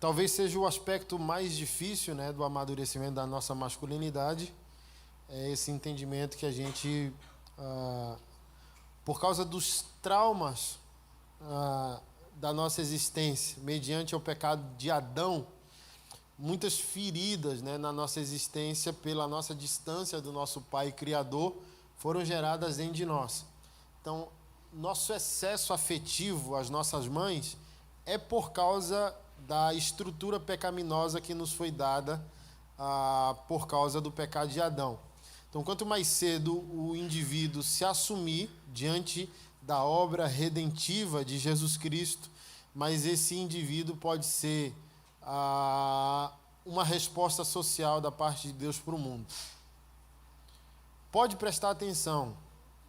talvez seja o aspecto mais difícil, né, do amadurecimento da nossa masculinidade, é esse entendimento que a gente, por causa dos traumas da nossa existência, mediante o pecado de Adão, muitas feridas, né, na nossa existência, pela nossa distância do nosso Pai Criador, foram geradas dentro de nós. Então, nosso excesso afetivo às nossas mães é por causa da estrutura pecaminosa que nos foi dada por causa do pecado de Adão. Então, quanto mais cedo o indivíduo se assumir diante da obra redentiva de Jesus Cristo, mais esse indivíduo pode ser uma resposta social da parte de Deus para o mundo. Pode prestar atenção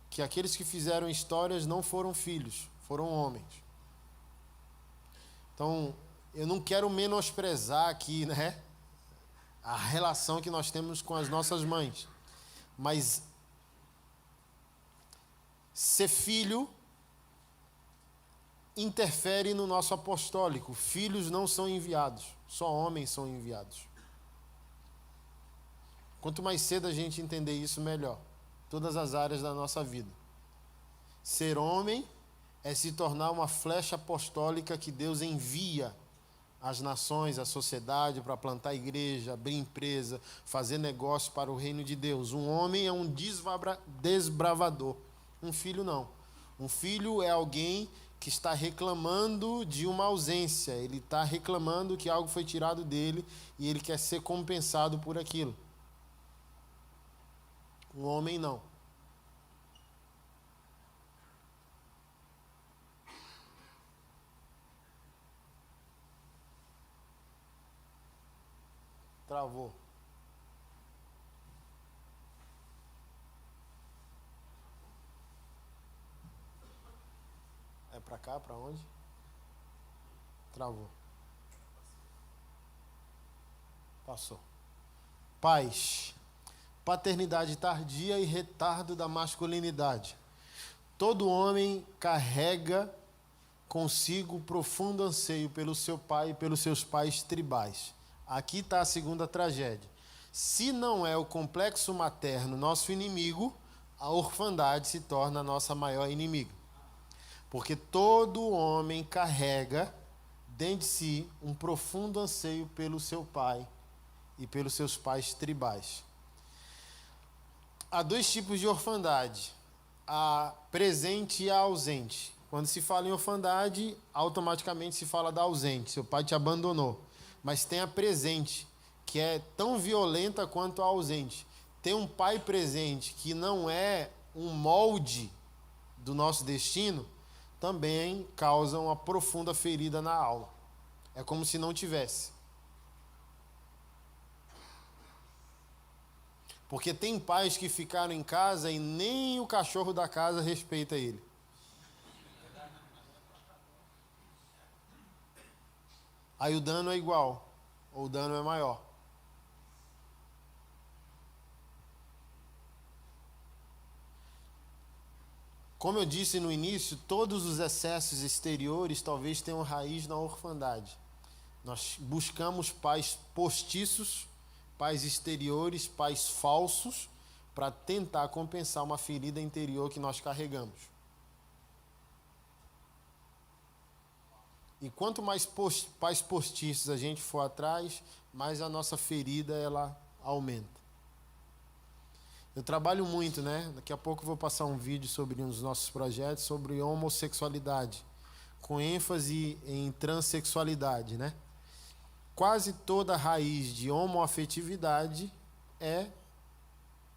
que aqueles que fizeram histórias não foram filhos, foram homens. Então, eu não quero menosprezar aqui, né, a relação que nós temos com as nossas mães, mas ser filho interfere no nosso apostólico. Filhos não são enviados, só homens são enviados. Quanto mais cedo a gente entender isso, melhor. Todas as áreas da nossa vida. Ser homem é se tornar uma flecha apostólica que Deus envia às nações, à sociedade, para plantar igreja, abrir empresa, fazer negócio para o reino de Deus. Um homem é um desbravador. Um filho não. Um filho é alguém que está reclamando de uma ausência. Ele está reclamando que algo foi tirado dele e ele quer ser compensado por aquilo. Um homem não. Travou. É pra cá? Pra onde? Travou. Passou. Pais. Paternidade tardia e retardo da masculinidade. Todo homem carrega consigo profundo anseio pelo seu pai e pelos seus pais tribais. Aqui está a segunda tragédia. Se não é o complexo materno nosso inimigo, a orfandade se torna a nossa maior inimiga. Porque todo homem carrega dentro de si um profundo anseio pelo seu pai e pelos seus pais tribais. Há dois tipos de orfandade, a presente e a ausente. Quando se fala em orfandade, automaticamente se fala da ausente, seu pai te abandonou. Mas tem a presente, que é tão violenta quanto a ausente. Tem um pai presente que não é um molde do nosso destino, também causa uma profunda ferida na alma. É como se não tivesse. Porque tem pais que ficaram em casa e nem o cachorro da casa respeita ele. Aí o dano é igual, ou o dano é maior. Como eu disse no início, todos os excessos exteriores talvez tenham raiz na orfandade. Nós buscamos pais postiços, pais exteriores, pais falsos, para tentar compensar uma ferida interior que nós carregamos. E quanto mais pais postiços a gente for atrás, mais a nossa ferida ela aumenta. Eu trabalho muito, né? Daqui a pouco eu vou passar um vídeo sobre um dos nossos projetos sobre homossexualidade, com ênfase em transexualidade, né? Quase toda a raiz de homoafetividade é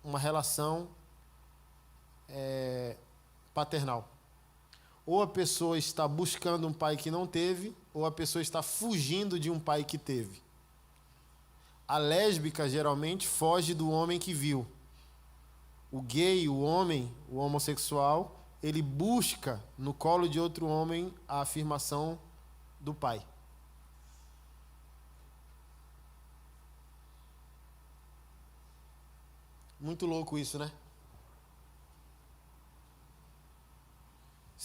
uma relação paternal. Ou a pessoa está buscando um pai que não teve, ou a pessoa está fugindo de um pai que teve. A lésbica geralmente foge do homem que viu. O gay, o homem, o homossexual, ele busca no colo de outro homem a afirmação do pai. Muito louco isso, né?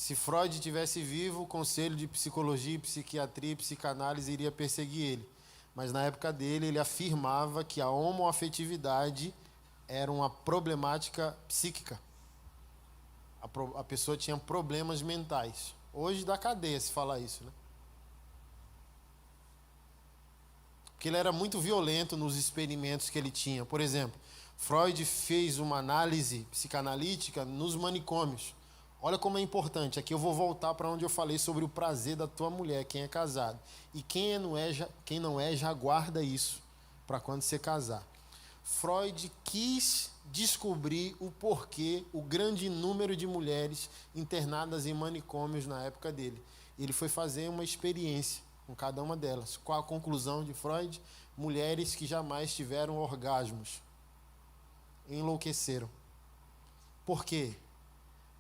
Se Freud tivesse vivo, o Conselho de Psicologia, Psiquiatria e Psicanálise iria perseguir ele. Mas na época dele, ele afirmava que a homoafetividade era uma problemática psíquica. A pessoa tinha problemas mentais. Hoje dá cadeia se falar isso, né? Porque ele era muito violento nos experimentos que ele tinha. Por exemplo, Freud fez uma análise psicanalítica nos manicômios. Olha como é importante. Aqui eu vou voltar para onde eu falei sobre o prazer da tua mulher, quem é casado. E quem não é, já guarda isso para quando você casar. Freud quis descobrir o porquê, o grande número de mulheres internadas em manicômios na época dele. Ele foi fazer uma experiência com cada uma delas. Qual a conclusão de Freud? Mulheres que jamais tiveram orgasmos enlouqueceram. Por quê?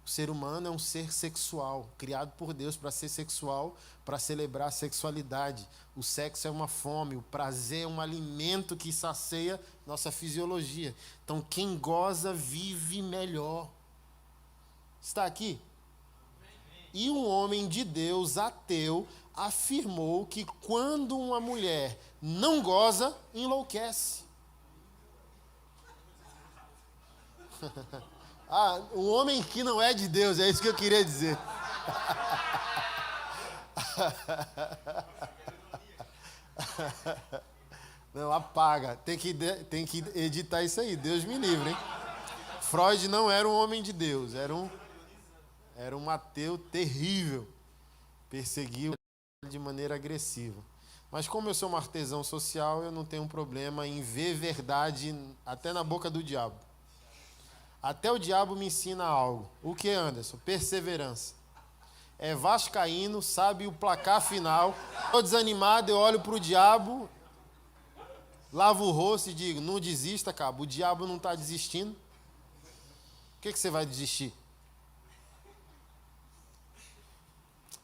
O ser humano é um ser sexual, criado por Deus para ser sexual, para celebrar a sexualidade. O sexo é uma fome, o prazer é um alimento que sacia nossa fisiologia. Então, quem goza vive melhor. Está aqui? E um homem de Deus, ateu, afirmou que quando uma mulher não goza, enlouquece. Um homem que não é de Deus, é isso que eu queria dizer. Não, apaga. Tem que editar isso aí. Deus me livre, hein? Freud não era um homem de Deus, era um ateu terrível. Perseguiu de maneira agressiva. Mas como eu sou um artesão social, eu não tenho problema em ver verdade até na boca do diabo. Até o diabo me ensina algo. O que, Anderson? Perseverança. É vascaíno, sabe o placar final. Estou desanimado, eu olho para o diabo, lavo o rosto e digo, não desista, cabo. O diabo não está desistindo. Por que você vai desistir?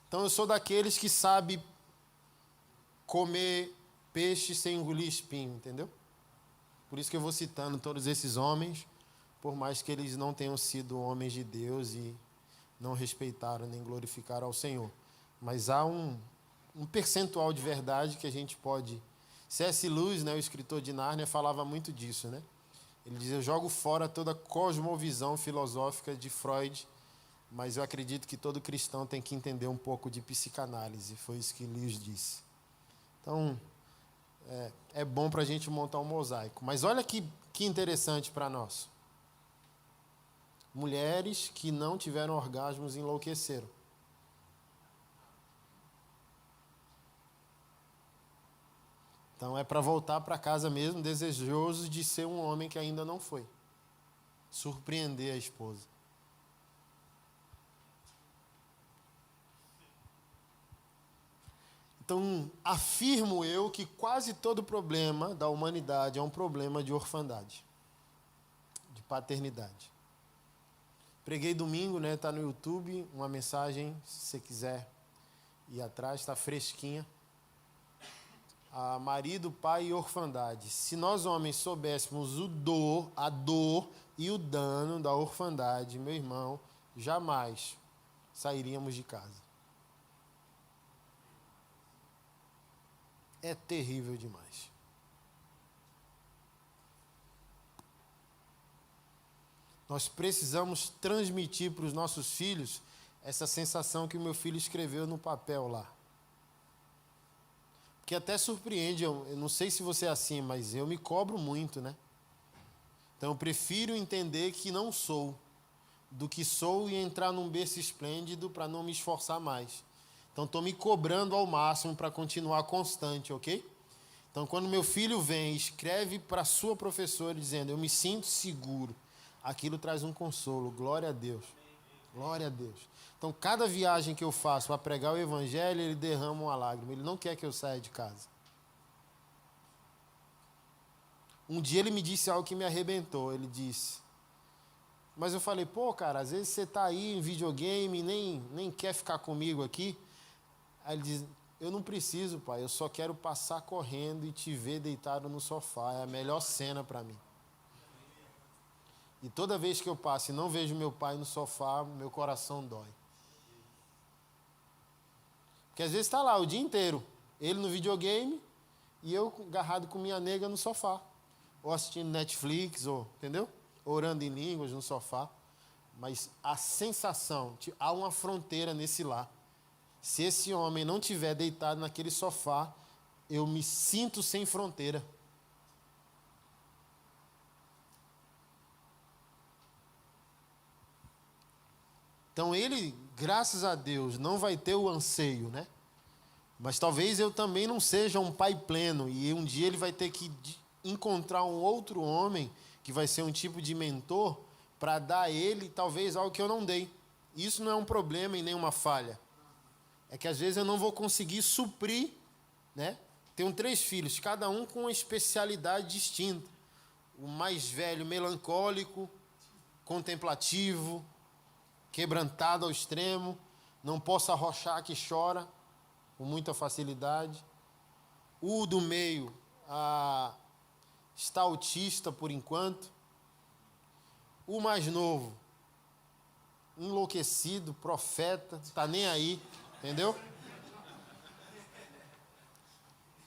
Então eu sou daqueles que sabe comer peixe sem engolir espinho, entendeu? Por isso que eu vou citando todos esses homens, por mais que eles não tenham sido homens de Deus e não respeitaram nem glorificaram ao Senhor. Mas há um percentual de verdade que a gente pode... C.S. Lewis, né, o escritor de Nárnia, falava muito disso, né? Ele dizia, eu jogo fora toda a cosmovisão filosófica de Freud, mas eu acredito que todo cristão tem que entender um pouco de psicanálise. Foi isso que Lewis disse. Então, é bom para a gente montar um mosaico. Mas olha que interessante para nós. Mulheres que não tiveram orgasmos enlouqueceram. Então é para voltar para casa mesmo, desejoso de ser um homem que ainda não foi. Surpreender a esposa. Então, afirmo eu que quase todo problema da humanidade é um problema de orfandade, de paternidade. Preguei domingo, né? Está no YouTube, uma mensagem, se você quiser ir atrás, está fresquinha. A marido, pai e orfandade. Se nós homens soubéssemos a dor e o dano da orfandade, meu irmão, jamais sairíamos de casa. É terrível demais. Nós precisamos transmitir para os nossos filhos essa sensação que o meu filho escreveu no papel lá. Que até surpreende, eu não sei se você é assim, mas eu me cobro muito, né? Então eu prefiro entender que não sou, do que sou e entrar num berço esplêndido para não me esforçar mais. Então estou me cobrando ao máximo para continuar constante, ok? Então quando meu filho vem e escreve para sua professora dizendo, eu me sinto seguro, aquilo traz um consolo, glória a Deus. Glória a Deus. Então, cada viagem que eu faço para pregar o Evangelho, ele derrama uma lágrima. Ele não quer que eu saia de casa. Um dia ele me disse algo que me arrebentou. Ele disse... Mas eu falei, pô, cara, às vezes você está aí em videogame e nem quer ficar comigo aqui. Aí ele diz, eu não preciso, pai. Eu só quero passar correndo e te ver deitado no sofá. É a melhor cena para mim. E toda vez que eu passo e não vejo meu pai no sofá, meu coração dói. Que às vezes está lá o dia inteiro, ele no videogame e eu agarrado com minha nega no sofá. Ou assistindo Netflix, ou, entendeu? Orando em línguas no sofá. Mas a sensação, há uma fronteira nesse lar. Se esse homem não estiver deitado naquele sofá, eu me sinto sem fronteira. Então ele, graças a Deus, não vai ter o anseio, né? Mas talvez eu também não seja um pai pleno e um dia ele vai ter que encontrar um outro homem que vai ser um tipo de mentor para dar a ele talvez algo que eu não dei. Isso não é um problema e nem uma falha. É que às vezes eu não vou conseguir suprir, né? Tenho 3 filhos, cada um com uma especialidade distinta. O mais velho, melancólico, contemplativo, quebrantado ao extremo, não posso arrochar que chora com muita facilidade. O do meio está autista por enquanto. O mais novo, enlouquecido, profeta, está nem aí, entendeu?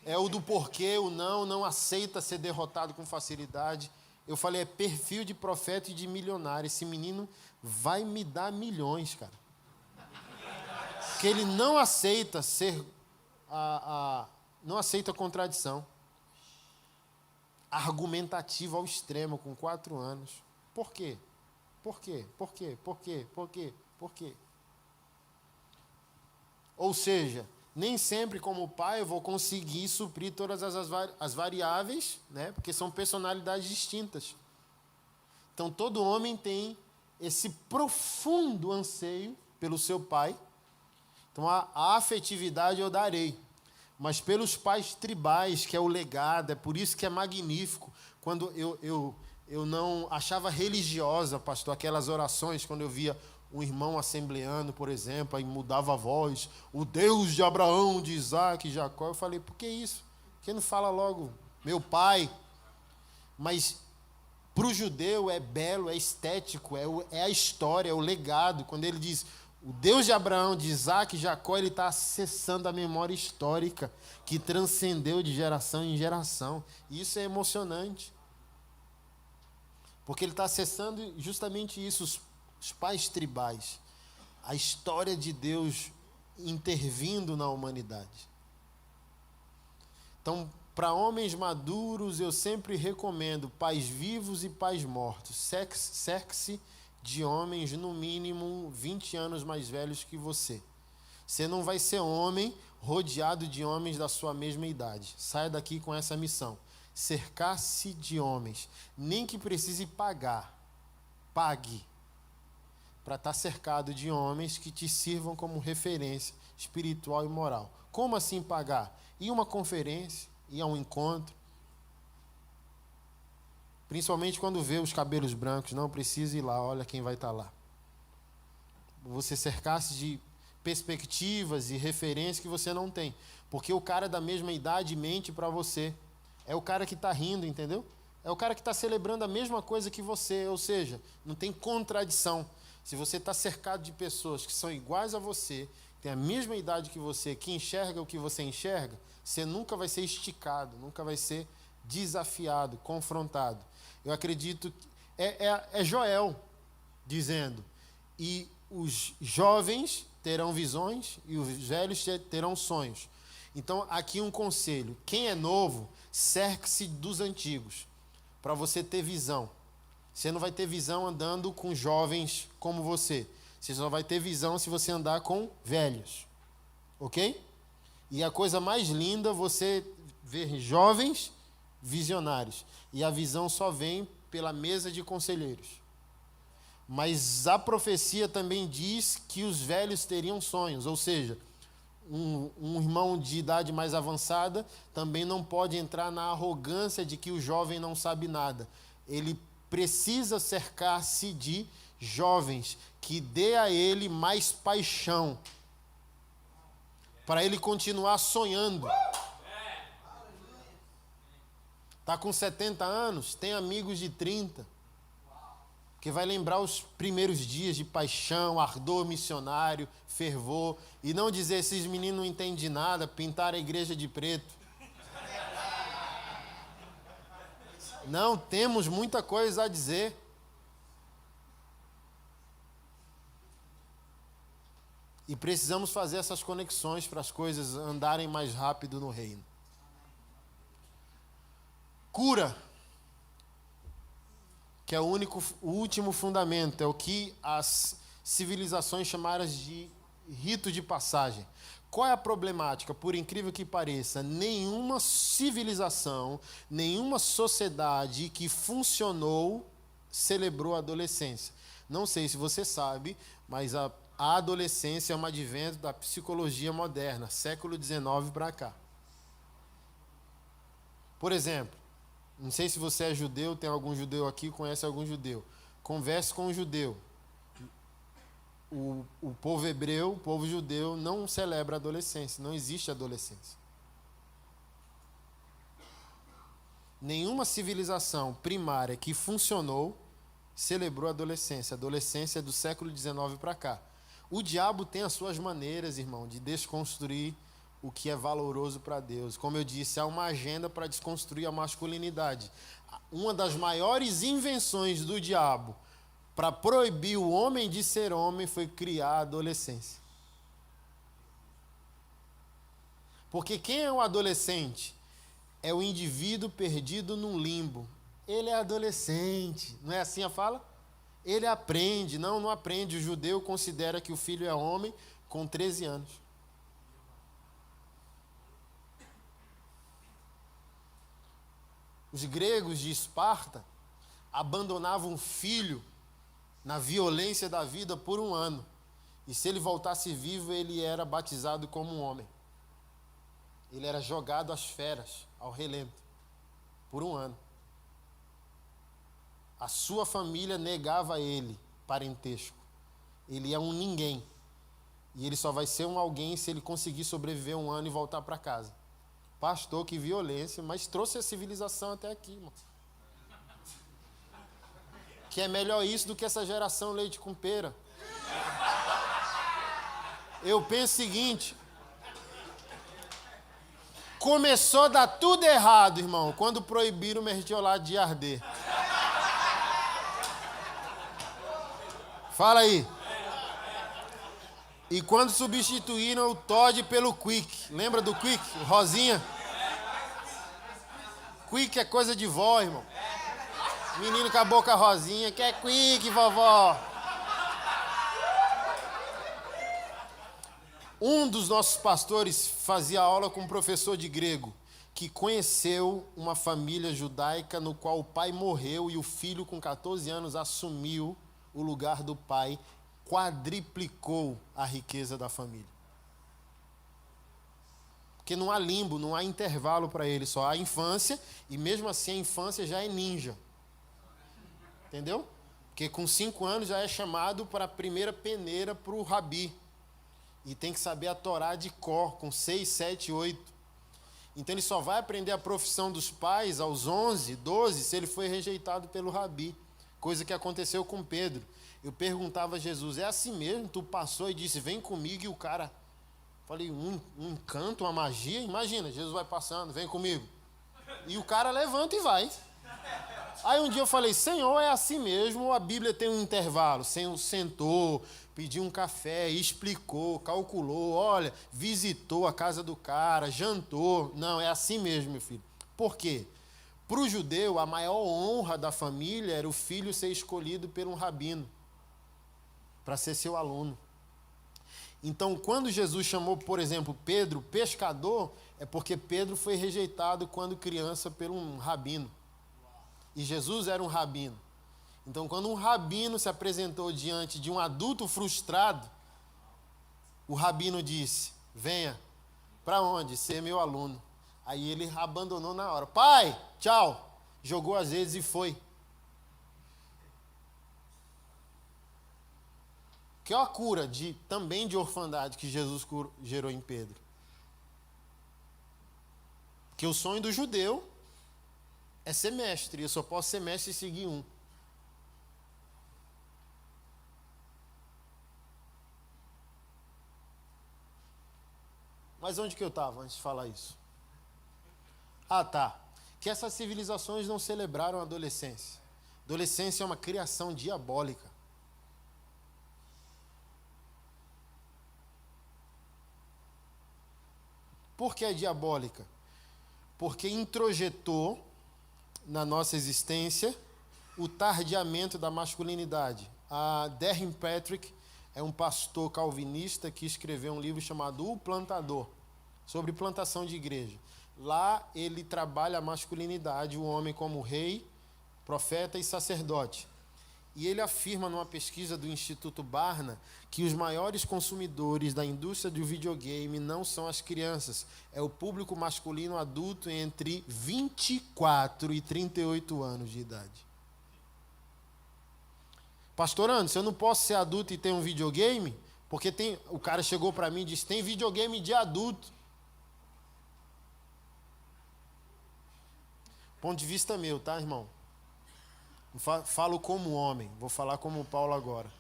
É o do porquê, o não aceita ser derrotado com facilidade. Eu falei, é perfil de profeta e de milionário. Esse menino vai me dar milhões, cara. Porque ele não aceita ser, não aceita contradição. Argumentativo ao extremo, com 4 anos. Por quê? Por quê? Por quê? Por quê? Por quê? Por quê? Ou seja, nem sempre como pai eu vou conseguir suprir todas as variáveis, né? Porque são personalidades distintas. Então todo homem tem esse profundo anseio pelo seu pai. Então a afetividade eu darei. Mas pelos pais tribais, que é o legado, é por isso que é magnífico. Quando eu não achava religiosa, pastor, aquelas orações, quando eu via um irmão assembleano, por exemplo, aí mudava a voz, o Deus de Abraão, de Isaac, de Jacó. Eu falei, por que isso? Por que não fala logo, meu pai? Mas para o judeu é belo, é estético, é a história, é o legado. Quando ele diz, o Deus de Abraão, de Isaac e Jacó, ele está acessando a memória histórica que transcendeu de geração em geração. E isso é emocionante. Porque ele está acessando justamente isso, os pais tribais, a história de Deus intervindo na humanidade. Então, para homens maduros, eu sempre recomendo pais vivos e pais mortos. Cerque-se de homens, no mínimo, 20 anos mais velhos que você. Você não vai ser homem rodeado de homens da sua mesma idade. Saia daqui com essa missão. Cercar-se de homens, nem que precise pagar. Pague. Para estar cercado de homens que te sirvam como referência espiritual e moral. Como assim pagar? Ir a uma conferência, ir a um encontro. Principalmente quando vê os cabelos brancos, não precisa ir lá, olha quem vai estar lá. Você cercar-se de perspectivas e referências que você não tem. Porque o cara da mesma idade mente para você. É o cara que está rindo, entendeu? É o cara que está celebrando a mesma coisa que você, ou seja, não tem contradição. Se você está cercado de pessoas que são iguais a você, têm a mesma idade que você, que enxerga o que você enxerga, você nunca vai ser esticado, nunca vai ser desafiado, confrontado. Eu acredito que é Joel dizendo, e os jovens terão visões e os velhos terão sonhos. Então, aqui um conselho, quem é novo, cerque-se dos antigos, para você ter visão. Você não vai ter visão andando com jovens como você. Você só vai ter visão se você andar com velhos. Ok? E a coisa mais linda é você ver jovens visionários. E a visão só vem pela mesa de conselheiros. Mas a profecia também diz que os velhos teriam sonhos. Ou seja, um irmão de idade mais avançada também não pode entrar na arrogância de que o jovem não sabe nada. Ele precisa cercar-se de jovens que dê a ele mais paixão para ele continuar sonhando. Está com 70 anos, tem amigos de 30. Porque vai lembrar os primeiros dias de paixão, ardor missionário, fervor, e não dizer, esses meninos não entendem nada, pintaram a igreja de preto. Não, temos muita coisa a dizer. E precisamos fazer essas conexões para as coisas andarem mais rápido no reino. Cura, que é o último fundamento, é o que as civilizações chamaram de rito de passagem. Qual é a problemática? Por incrível que pareça, nenhuma civilização, nenhuma sociedade que funcionou celebrou a adolescência. Não sei se você sabe, mas a adolescência é um advento da psicologia moderna, século XIX para cá. Por exemplo, não sei se você é judeu, tem algum judeu aqui, conhece algum judeu. Converse com um judeu. O povo hebreu, o povo judeu, não celebra a adolescência, não existe adolescência. Nenhuma civilização primária que funcionou celebrou a adolescência. A adolescência é do século XIX para cá. O diabo tem as suas maneiras, irmão, de desconstruir o que é valoroso para Deus. Como eu disse, há uma agenda para desconstruir a masculinidade. Uma das maiores invenções do diabo para proibir o homem de ser homem foi criar a adolescência. Porque quem é o adolescente? É o indivíduo perdido num limbo. Ele é adolescente, não é assim a fala? Ele aprende, não aprende. O judeu considera que o filho é homem com 13 anos. Os gregos de Esparta abandonavam um filho na violência da vida por 1 ano. E se ele voltasse vivo, ele era batizado como um homem. Ele era jogado às feras, ao relento, por 1 ano. A sua família negava a ele parentesco. Ele é um ninguém. E ele só vai ser um alguém se ele conseguir sobreviver 1 ano e voltar para casa. Pastor, que violência, mas trouxe a civilização até aqui, irmão. Que é melhor isso do que essa geração leite com pera. Eu penso o seguinte: começou a dar tudo errado, irmão, quando proibiram o mertiolate de arder. Fala aí. E quando substituíram o Todd pelo Quick. Lembra do Quick? O Rosinha? Quick é coisa de vó, irmão. Menino com a boca rosinha. Quer Quick, vovó? Um dos nossos pastores fazia aula com um professor de grego que conheceu uma família judaica no qual o pai morreu e o filho com 14 anos assumiu o lugar do pai, quadriplicou a riqueza da família. Porque não há limbo, não há intervalo para ele, só há infância, e mesmo assim a infância já é ninja. Entendeu? Porque com 5 anos já é chamado para a primeira peneira para o rabi. E tem que saber a Torá de cor, com 6, 7, 8. Então ele só vai aprender a profissão dos pais aos 11, 12, se ele foi rejeitado pelo rabi. Coisa que aconteceu com Pedro. Eu perguntava a Jesus, é assim mesmo? Tu passou e disse, vem comigo, e o cara... Falei, um encanto, uma magia? Imagina, Jesus vai passando, vem comigo. E o cara levanta e vai. Aí um dia eu falei, Senhor, é assim mesmo, ou a Bíblia tem um intervalo? O Senhor sentou, pediu um café, explicou, calculou, olha, visitou a casa do cara, jantou. Não, é assim mesmo, meu filho. Por quê? Para o judeu, a maior honra da família era o filho ser escolhido por um rabino, para ser seu aluno. Então, quando Jesus chamou, por exemplo, Pedro pescador, é porque Pedro foi rejeitado quando criança por um rabino. E Jesus era um rabino. Então, quando um rabino se apresentou diante de um adulto frustrado, o rabino disse, venha, para onde? Ser meu aluno. Aí ele abandonou na hora. Pai, tchau. Jogou as redes e foi. Que é a cura também de orfandade que Jesus gerou em Pedro. Que o sonho do judeu é ser mestre. Eu só posso ser mestre e seguir um. Mas onde que eu estava antes de falar isso? Ah, tá. Que essas civilizações não celebraram a adolescência. Adolescência é uma criação diabólica. Por que é diabólica? Porque introjetou na nossa existência o tardiamento da masculinidade. A Darren Patrick é um pastor calvinista que escreveu um livro chamado O Plantador, sobre plantação de igreja. Lá ele trabalha a masculinidade, o homem como rei, profeta e sacerdote. E ele afirma numa pesquisa do Instituto Barna que os maiores consumidores da indústria do videogame não são as crianças, é o público masculino adulto entre 24 e 38 anos de idade. Pastor Anderson, eu não posso ser adulto e ter um videogame? Porque o cara chegou para mim e disse, tem videogame de adulto. Ponto de vista meu, tá, irmão? Falo como homem, vou falar como Paulo agora.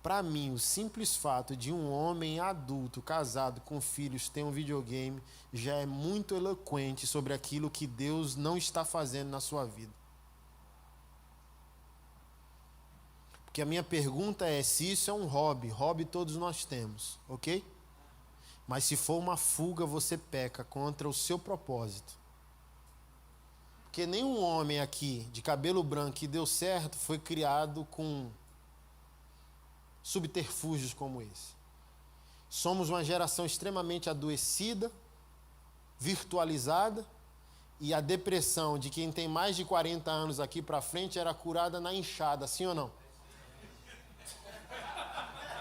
Para mim, o simples fato de um homem adulto, casado, com filhos, ter um videogame, já é muito eloquente sobre aquilo que Deus não está fazendo na sua vida. Porque a minha pergunta é se isso é um hobby. Hobby todos nós temos, ok? Mas se for uma fuga, você peca contra o seu propósito. Porque nenhum homem aqui de cabelo branco que deu certo foi criado com subterfúgios como esse. Somos uma geração extremamente adoecida, virtualizada, e a depressão de quem tem mais de 40 anos aqui para frente era curada na enxada, sim ou não?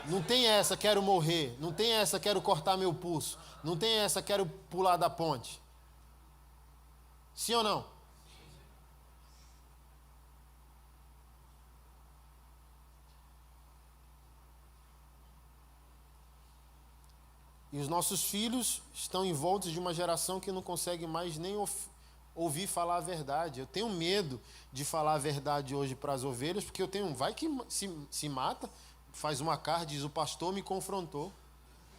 Não tem essa, quero morrer. Não tem essa, quero cortar meu pulso. Não tem essa, quero pular da ponte. Sim ou não? E os nossos filhos estão envoltos de uma geração que não consegue mais nem ouvir falar a verdade. Eu tenho medo de falar a verdade hoje para as ovelhas, porque eu tenho, vai que se mata, faz uma carta, diz, o pastor me confrontou.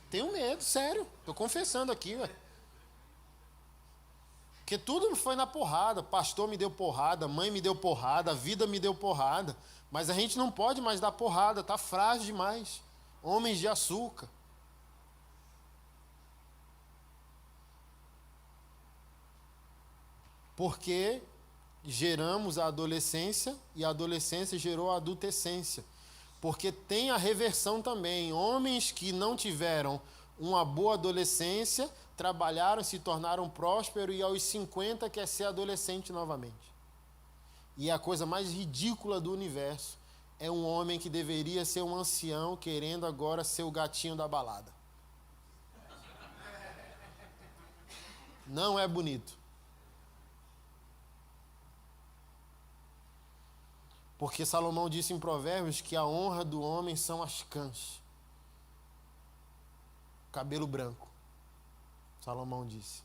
Tenho medo, sério. Estou confessando aqui, velho. Porque tudo foi na porrada. Pastor me deu porrada, mãe me deu porrada, a vida me deu porrada. Mas a gente não pode mais dar porrada, tá frágil demais. Homens de açúcar. Porque geramos a adolescência e a adolescência gerou a adultescência. Porque tem a reversão também. Homens que não tiveram uma boa adolescência, trabalharam, se tornaram prósperos e aos 50 quer ser adolescente novamente. E a coisa mais ridícula do universo é um homem que deveria ser um ancião querendo agora ser o gatinho da balada. Não é bonito. Porque Salomão disse em Provérbios que a honra do homem são as cãs. Cabelo branco. Salomão disse.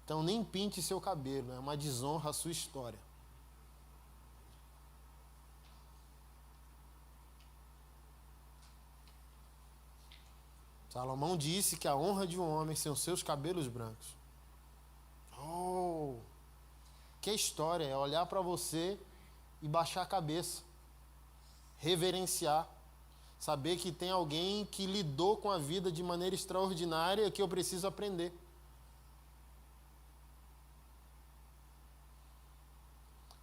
Então nem pinte seu cabelo, é uma desonra à sua história. Salomão disse que a honra de um homem são os seus cabelos brancos. Oh! Que história, é olhar para você e baixar a cabeça, reverenciar, saber que tem alguém que lidou com a vida de maneira extraordinária que eu preciso aprender.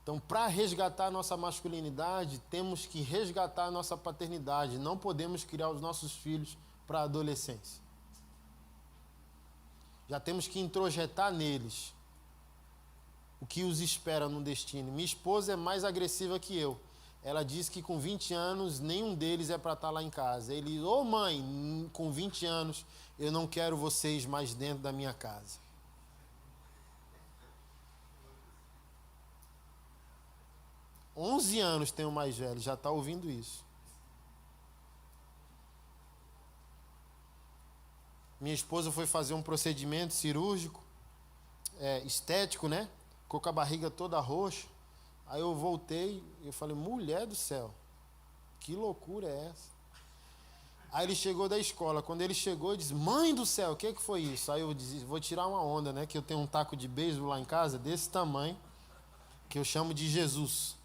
Então, para resgatar a nossa masculinidade, temos que resgatar a nossa paternidade. Não podemos criar os nossos filhos para a adolescência. Já temos que introjetar neles o que os espera no destino. Minha esposa é mais agressiva que eu. Ela diz que com 20 anos, nenhum deles é para estar lá em casa. Ele diz, ô mãe, com 20 anos, eu não quero vocês mais dentro da minha casa. – 11 anos tem o mais velho, já está ouvindo isso. Minha esposa foi fazer um procedimento cirúrgico, estético, né? Ficou com a barriga toda roxa. Aí eu voltei e eu falei, mulher do céu, que loucura é essa? Aí ele chegou da escola. Quando ele chegou, ele disse: mãe do céu, o que foi isso? Aí eu disse: vou tirar uma onda, né? Que eu tenho um taco de beisebol lá em casa, desse tamanho, que eu chamo de Jesus.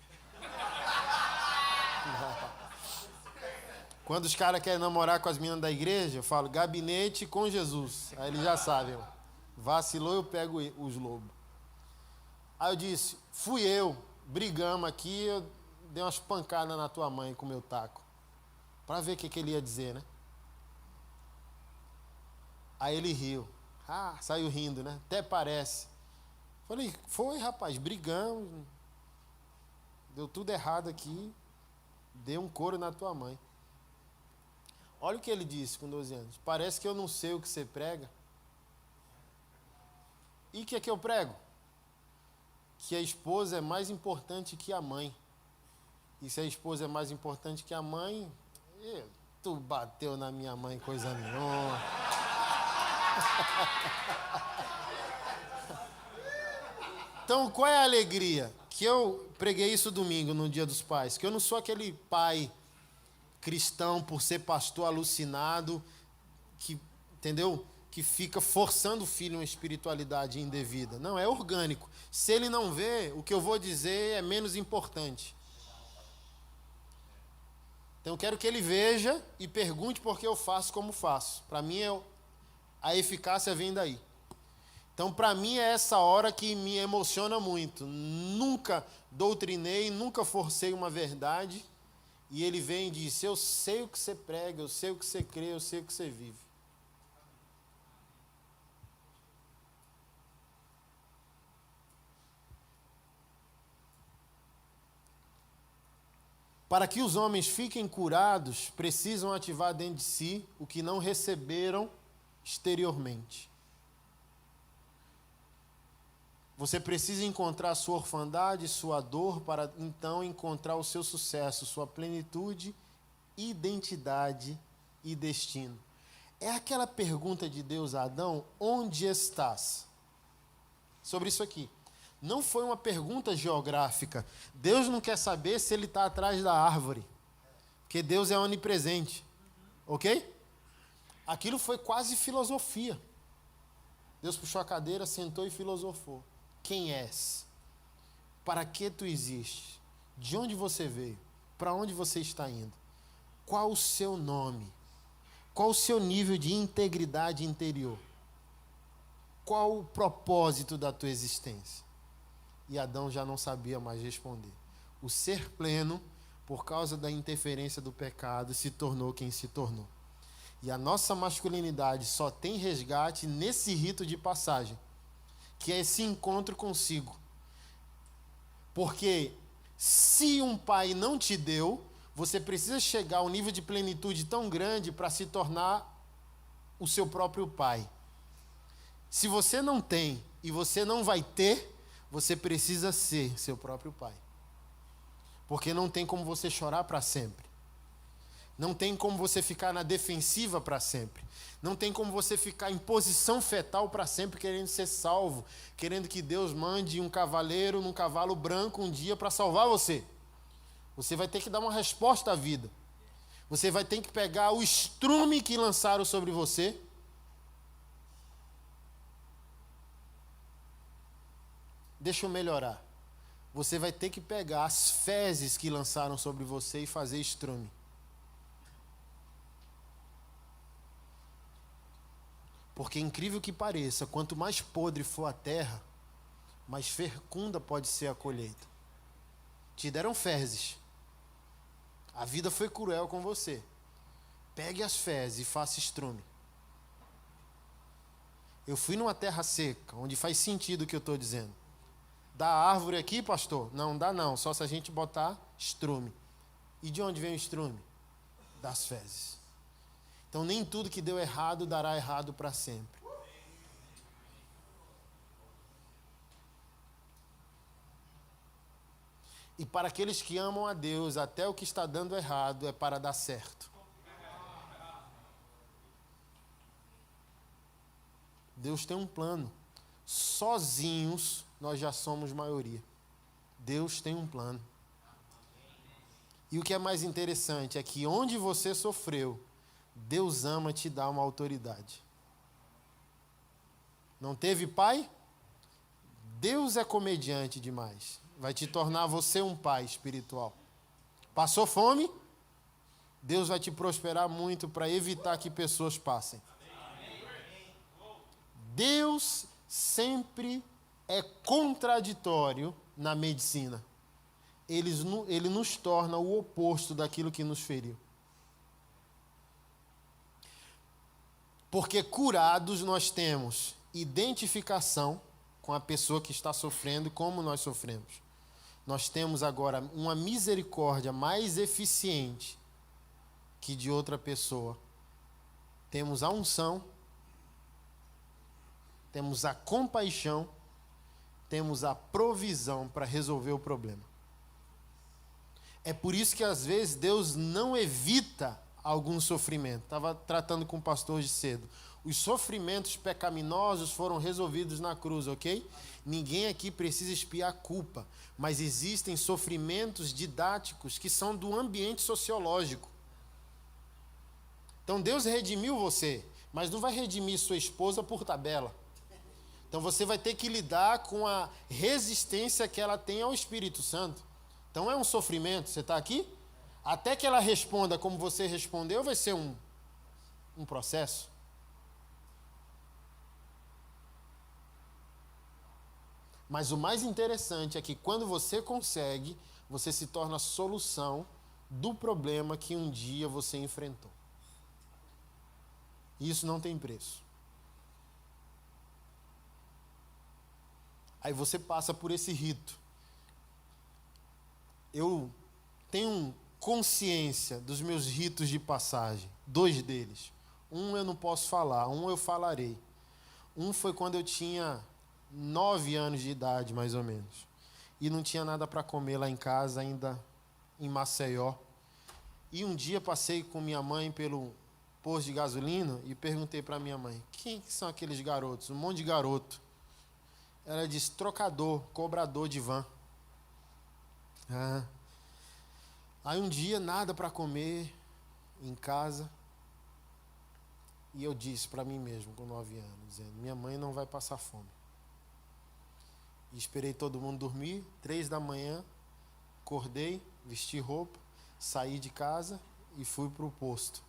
Quando os caras querem namorar com as meninas da igreja, eu falo: gabinete com Jesus. Aí eles já sabem. Vacilou, eu pego os lobos. Aí eu disse: fui eu, brigamos aqui, eu dei umas pancadas na tua mãe com o meu taco. Para ver o que ele ia dizer, né? Aí ele riu. Saiu rindo, né? Até parece. Falei: foi, rapaz, brigamos. Deu tudo errado aqui. Dei um couro na tua mãe. Olha o que ele disse com 12 anos. Parece que eu não sei o que você prega. E o que é que eu prego? Que a esposa é mais importante que a mãe. E se a esposa é mais importante que a mãe, tu bateu na minha mãe, coisa nenhuma. Então, qual é a alegria? Que eu preguei isso domingo, no Dia dos Pais. Que eu não sou aquele pai cristão por ser pastor alucinado, que, entendeu? Que fica forçando o filho em uma espiritualidade indevida. Não, é orgânico. Se ele não vê, o que eu vou dizer é menos importante. Então eu quero que ele veja e pergunte por que eu faço como faço. Para mim, a eficácia vem daí. Então, para mim, é essa hora que me emociona muito. Nunca doutrinei, nunca forcei uma verdade. E ele vem e diz: eu sei o que você prega, eu sei o que você crê, eu sei o que você vive. Para que os homens fiquem curados, precisam ativar dentro de si o que não receberam exteriormente. Você precisa encontrar sua orfandade, sua dor, para então encontrar o seu sucesso, sua plenitude, identidade e destino. É aquela pergunta de Deus a Adão: onde estás? Sobre isso aqui. Não foi uma pergunta geográfica. Deus não quer saber se ele está atrás da árvore, porque Deus é onipresente. Ok? Aquilo foi quase filosofia. Deus puxou a cadeira, sentou e filosofou. Quem és? Para que tu existes? De onde você veio? Para onde você está indo? Qual o seu nome? Qual o seu nível de integridade interior? Qual o propósito da tua existência? E Adão já não sabia mais responder. O ser pleno, por causa da interferência do pecado, se tornou quem se tornou. E a nossa masculinidade só tem resgate nesse rito de passagem, que é esse encontro consigo. Porque se um pai não te deu, você precisa chegar a um nível de plenitude tão grande para se tornar o seu próprio pai. Se você não tem e você não vai ter, você precisa ser seu próprio pai. Porque não tem como você chorar para sempre. Não tem como você ficar na defensiva para sempre. Não tem como você ficar em posição fetal para sempre, querendo ser salvo, querendo que Deus mande um cavaleiro num cavalo branco um dia para salvar você. Você vai ter que dar uma resposta à vida. Você vai ter que pegar o estrume que lançaram sobre você. Deixa eu melhorar. Você vai ter que pegar as fezes que lançaram sobre você e fazer estrume. Porque, incrível que pareça, quanto mais podre for a terra, mais fecunda pode ser a colheita. Te deram fezes. A vida foi cruel com você. Pegue as fezes e faça estrume. Eu fui numa terra seca, onde faz sentido o que eu estou dizendo. Dá árvore aqui, pastor? Não dá não, só se a gente botar estrume. E de onde vem o estrume? Das fezes. Então nem tudo que deu errado dará errado para sempre. E para aqueles que amam a Deus, até o que está dando errado é para dar certo. Deus tem um plano. Sozinhos nós já somos maioria. Deus tem um plano. E o que é mais interessante é que onde você sofreu, Deus ama te dar uma autoridade. Não teve pai? Deus é comediante demais. Vai te tornar você um pai espiritual. Passou fome? Deus vai te prosperar muito para evitar que pessoas passem. Deus sempre é contraditório na medicina. Ele nos torna o oposto daquilo que nos feriu. Porque curados nós temos identificação com a pessoa que está sofrendo, como nós sofremos. Nós temos agora uma misericórdia mais eficiente que de outra pessoa. Temos a unção, temos a compaixão, temos a provisão para resolver o problema. É por isso que às vezes Deus não evita algum sofrimento. Estava tratando com o pastor hoje cedo. Os sofrimentos pecaminosos foram resolvidos na cruz, ok? Ninguém aqui precisa expiar culpa, mas existem sofrimentos didáticos que são do ambiente sociológico. Então Deus redimiu você, mas não vai redimir sua esposa por tabela. Então você vai ter que lidar com a resistência que ela tem ao Espírito Santo. Então é um sofrimento, você está aqui? Até que ela responda como você respondeu, vai ser um processo. Mas o mais interessante é que quando você consegue, você se torna a solução do problema que um dia você enfrentou. E isso não tem preço. Aí você passa por esse rito. Eu tenho consciência dos meus ritos de passagem, 2 deles. Um eu não posso falar, um eu falarei. Um foi quando eu tinha 9 anos de idade, mais ou menos. E não tinha nada para comer lá em casa, ainda em Maceió. E um dia passei com minha mãe pelo posto de gasolina e perguntei para minha mãe, quem são aqueles garotos? Um monte de garoto. Ela disse, trocador, cobrador de van. Aí um dia, nada para comer em casa. E eu disse para mim mesmo, com 9 anos, dizendo, minha mãe não vai passar fome. E esperei todo mundo dormir, 3 da manhã, acordei, vesti roupa, saí de casa e fui para o posto.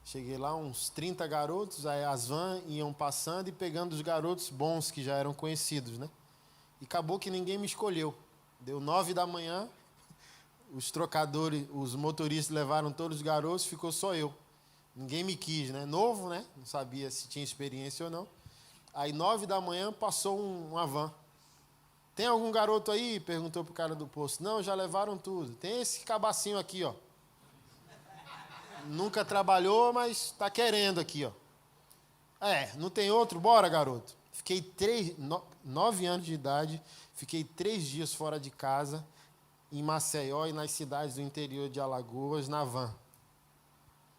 Cheguei lá, uns 30 garotos, aí as vans iam passando e pegando os garotos bons que já eram conhecidos, né? E acabou que ninguém me escolheu. Deu 9 da manhã, os trocadores, os motoristas levaram todos os garotos, ficou só eu. Ninguém me quis, né? Novo, né? Não sabia se tinha experiência ou não. Aí 9 da manhã passou uma van. Tem algum garoto aí? Perguntou pro cara do posto. Não, já levaram tudo. Tem esse cabacinho aqui, ó. Nunca trabalhou, mas tá querendo aqui, ó. Não tem outro? Bora, garoto. Fiquei 9 anos de idade, fiquei 3 dias fora de casa, em Maceió e nas cidades do interior de Alagoas, na van.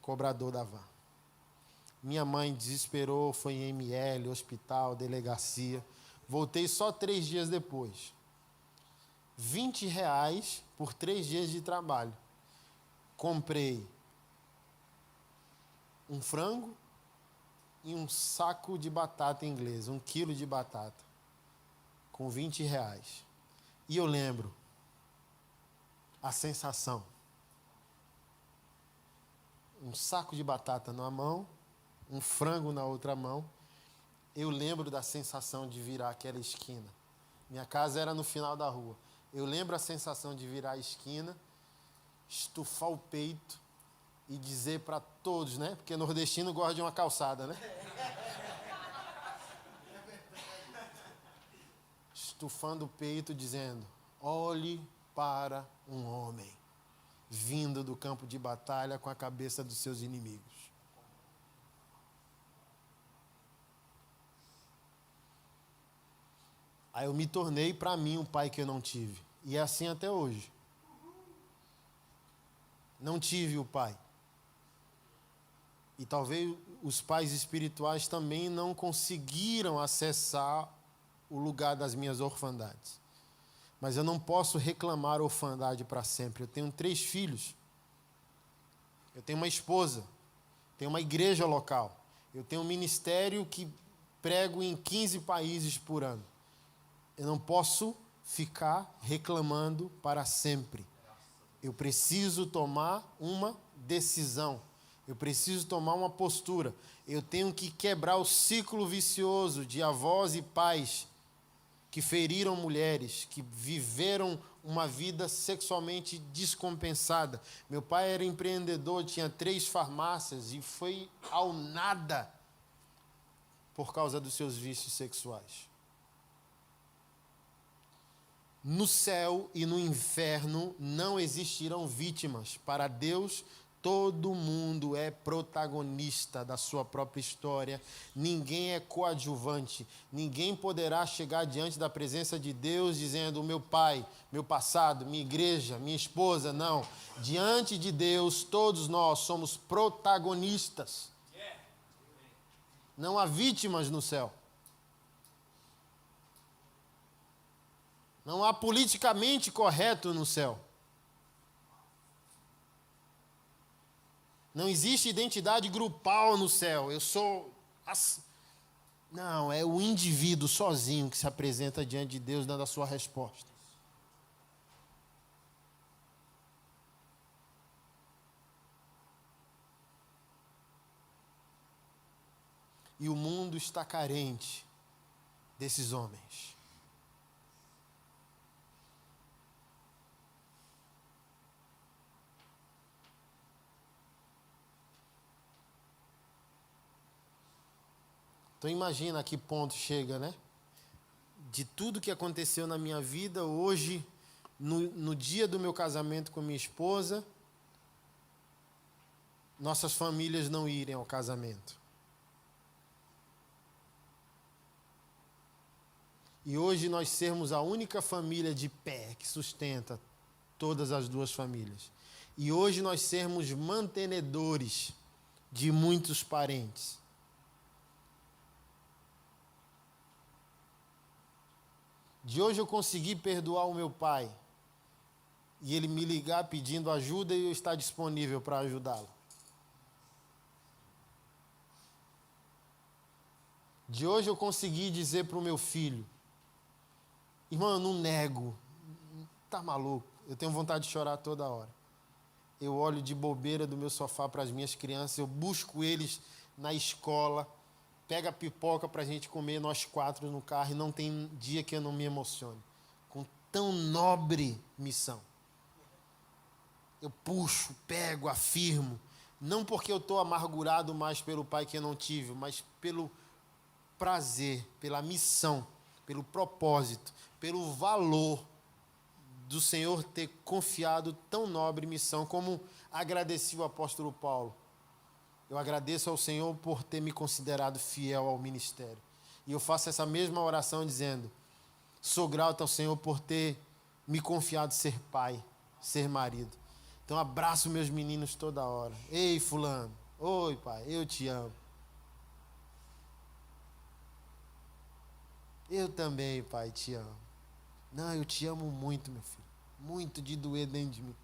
Cobrador da van. Minha mãe desesperou, foi em ML, hospital, delegacia. Voltei só 3 dias depois. R$20 por 3 dias de trabalho. Comprei um frango e um saco de batata inglesa, 1 quilo de batata, com R$20. E eu lembro a sensação. Um saco de batata numa mão, um frango na outra mão. Eu lembro da sensação de virar aquela esquina. Minha casa era no final da rua. Eu lembro a sensação de virar a esquina, estufar o peito e dizer para todos, né? Porque nordestino gosta de uma calçada, né? Estufando o peito, dizendo, olhe para um homem vindo do campo de batalha com a cabeça dos seus inimigos. Aí eu me tornei para mim um pai que eu não tive. E é assim até hoje. Não tive o pai. E talvez os pais espirituais também não conseguiram acessar o lugar das minhas orfandades. Mas eu não posso reclamar orfandade para sempre. Eu tenho 3 filhos. Eu tenho uma esposa, tenho uma igreja local, eu tenho um ministério que prego em 15 países por ano. Eu não posso ficar reclamando para sempre. Eu preciso tomar uma decisão. Eu preciso tomar uma postura. Eu tenho que quebrar o ciclo vicioso de avós e pais que feriram mulheres, que viveram uma vida sexualmente descompensada. Meu pai era empreendedor, tinha 3 farmácias e foi ao nada por causa dos seus vícios sexuais. No céu e no inferno não existirão vítimas. Para Deus, todo mundo é protagonista da sua própria história. Ninguém é coadjuvante. Ninguém poderá chegar diante da presença de Deus dizendo: meu pai, meu passado, minha igreja, minha esposa. Não. Diante de Deus, todos nós somos protagonistas. Não há vítimas no céu. Não há politicamente correto no céu. Não existe identidade grupal no céu. Eu sou... Não, é o indivíduo sozinho que se apresenta diante de Deus dando a sua resposta. E o mundo está carente desses homens. Então imagina a que ponto chega, né? De tudo que aconteceu na minha vida, hoje, no dia do meu casamento com minha esposa, nossas famílias não irem ao casamento. E hoje nós sermos a única família de pé que sustenta todas as 2 famílias. E hoje nós sermos mantenedores de muitos parentes. De hoje eu consegui perdoar o meu pai e ele me ligar pedindo ajuda e eu estar disponível para ajudá-lo. De hoje eu consegui dizer para o meu filho: irmão, eu não nego, tá maluco, eu tenho vontade de chorar toda hora. Eu olho de bobeira do meu sofá para as minhas crianças, eu busco eles na escola, pega a pipoca para a gente comer, nós 4 no carro, e não tem dia que eu não me emocione. Com tão nobre missão. Eu puxo, pego, afirmo. Não porque eu estou amargurado mais pelo pai que eu não tive, mas pelo prazer, pela missão, pelo propósito, pelo valor do Senhor ter confiado tão nobre missão, como agradeci o apóstolo Paulo. Eu agradeço ao Senhor por ter me considerado fiel ao ministério. E eu faço essa mesma oração dizendo: sou grato ao Senhor por ter me confiado ser pai, ser marido. Então abraço meus meninos toda hora. Ei, fulano. Oi, pai, eu te amo. Eu também, pai, te amo. Não, eu te amo muito, meu filho. Muito de doer dentro de mim.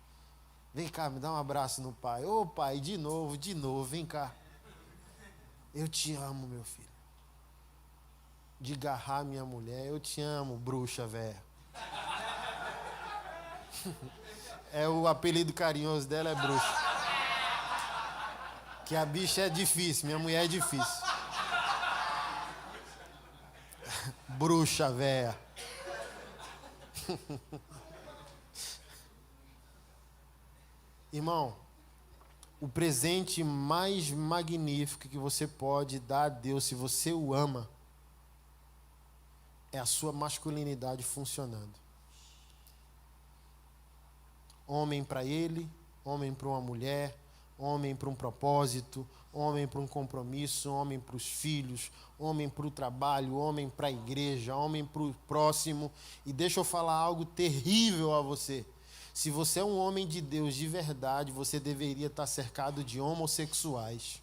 Vem cá, me dá um abraço no pai. Ô, pai, de novo, vem cá. Eu te amo, meu filho. De agarrar minha mulher, eu te amo, bruxa velha. É o apelido carinhoso dela, é bruxa. Que a bicha é difícil, minha mulher é difícil. Bruxa velha. Irmão, o presente mais magnífico que você pode dar a Deus, se você o ama, é a sua masculinidade funcionando. Homem para ele, homem para uma mulher, homem para um propósito, homem para um compromisso, homem para os filhos, homem para o trabalho, homem para a igreja, homem para o próximo. E deixa eu falar algo terrível a você. Se você é um homem de Deus de verdade, você deveria estar cercado de homossexuais.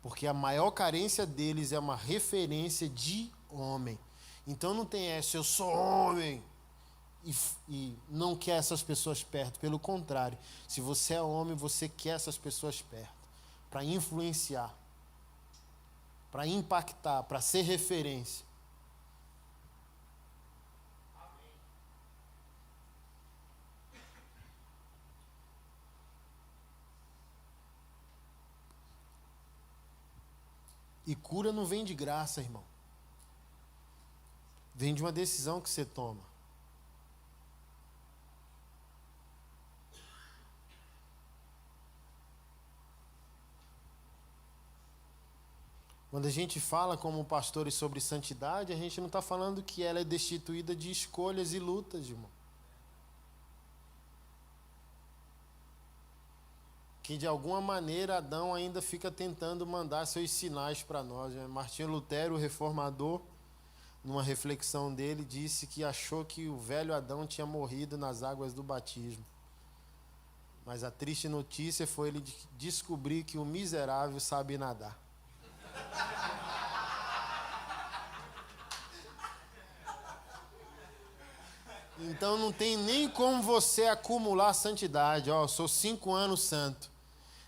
Porque a maior carência deles é uma referência de homem. Então não tem essa, eu sou homem e não quer essas pessoas perto. Pelo contrário, se você é homem, você quer essas pessoas perto, para influenciar, para impactar, para ser referência. E cura não vem de graça, irmão. Vem de uma decisão que você toma. Quando a gente fala como pastores sobre santidade, a gente não está falando que ela é destituída de escolhas e lutas, irmão. Que de alguma maneira Adão ainda fica tentando mandar seus sinais para nós. Né? Martinho Lutero, o reformador, numa reflexão dele, disse que achou que o velho Adão tinha morrido nas águas do batismo. Mas a triste notícia foi ele descobrir que o miserável sabe nadar. Então não tem nem como você acumular santidade. Ó, eu sou 5 anos santo.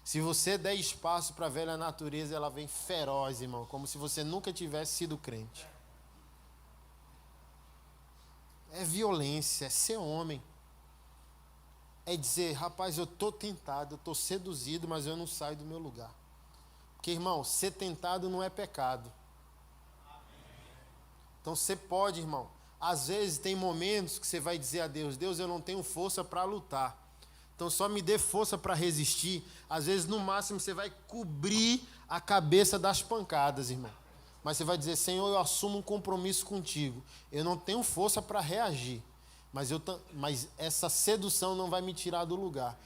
Se você der espaço para a velha natureza, ela vem feroz, irmão, como se você nunca tivesse sido crente. É violência, é ser homem. É dizer, rapaz, eu estou tentado, eu estou seduzido, mas eu não saio do meu lugar. Porque, irmão, ser tentado não é pecado. Então você pode, irmão. Às vezes tem momentos que você vai dizer a Deus, Deus, eu não tenho força para lutar. Então só me dê força para resistir. Às vezes, no máximo, você vai cobrir a cabeça das pancadas, irmão. Mas você vai dizer, Senhor, eu assumo um compromisso contigo. Eu não tenho força para reagir. Mas essa sedução não vai me tirar do lugar.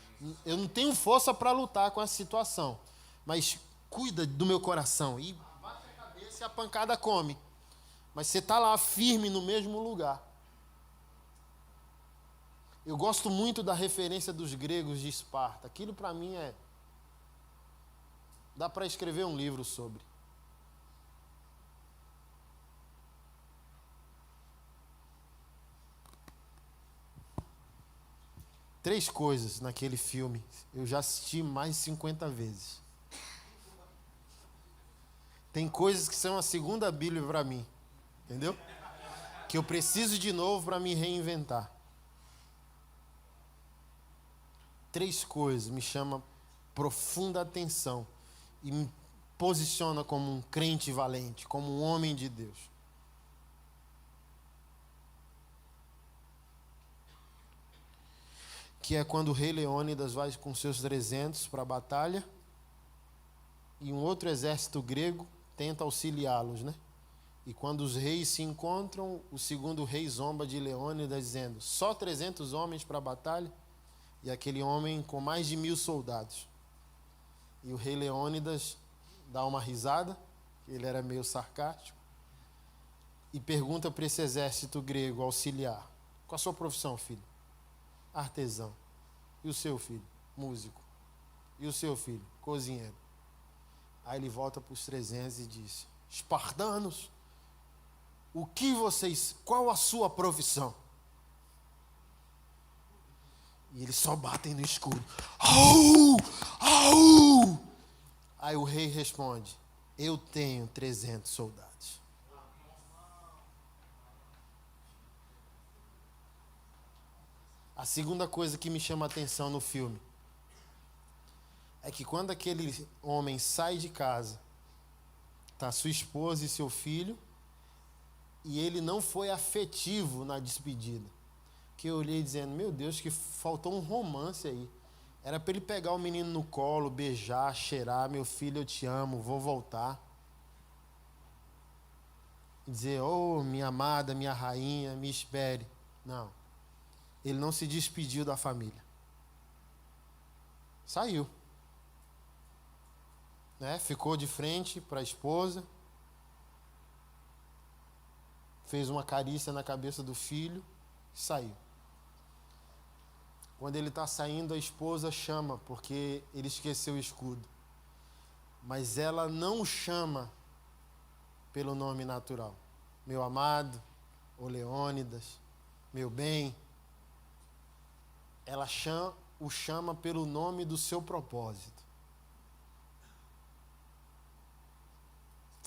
Eu não tenho força para lutar com essa situação. Mas cuida do meu coração. E bate a cabeça e a pancada come. Mas você está lá firme no mesmo lugar. Eu gosto muito da referência dos gregos de Esparta. Aquilo para mim é... Dá para escrever um livro sobre. Três coisas naquele filme. Eu já assisti mais de 50 vezes. Tem coisas que são a segunda Bíblia para mim. Entendeu? Que eu preciso de novo para me reinventar. Três coisas me chamam profunda atenção e me posiciona como um crente valente, como um homem de Deus. Que é quando o rei Leônidas vai com seus 300 para a batalha e um outro exército grego tenta auxiliá-los, né? E quando os reis se encontram, o segundo rei zomba de Leônidas, dizendo, só 300 homens para a batalha? E aquele homem com mais de 1000 soldados. E o rei Leônidas dá uma risada, ele era meio sarcástico, e pergunta para esse exército grego auxiliar, qual a sua profissão, filho? Artesão. E o seu filho? Músico. E o seu filho? Cozinheiro. Aí ele volta para os 300 e diz, espartanos, qual a sua profissão? E eles só batem no escuro. Au! Au! Aí o rei responde, eu tenho 300 soldados. A segunda coisa que me chama a atenção no filme é que quando aquele homem sai de casa, tá sua esposa e seu filho, e ele não foi afetivo na despedida. Que eu olhei dizendo, meu Deus, que faltou um romance aí. Era para ele pegar o menino no colo, beijar, cheirar, meu filho, eu te amo, vou voltar. E dizer, oh, minha amada, minha rainha, me espere. Não. Ele não se despediu da família. Saiu. Né? Ficou de frente para a esposa. Fez uma carícia na cabeça do filho e saiu. Quando ele está saindo, a esposa chama, porque ele esqueceu o escudo. Mas ela não o chama pelo nome natural. Meu amado, ô Leônidas, meu bem, ela o chama pelo nome do seu propósito.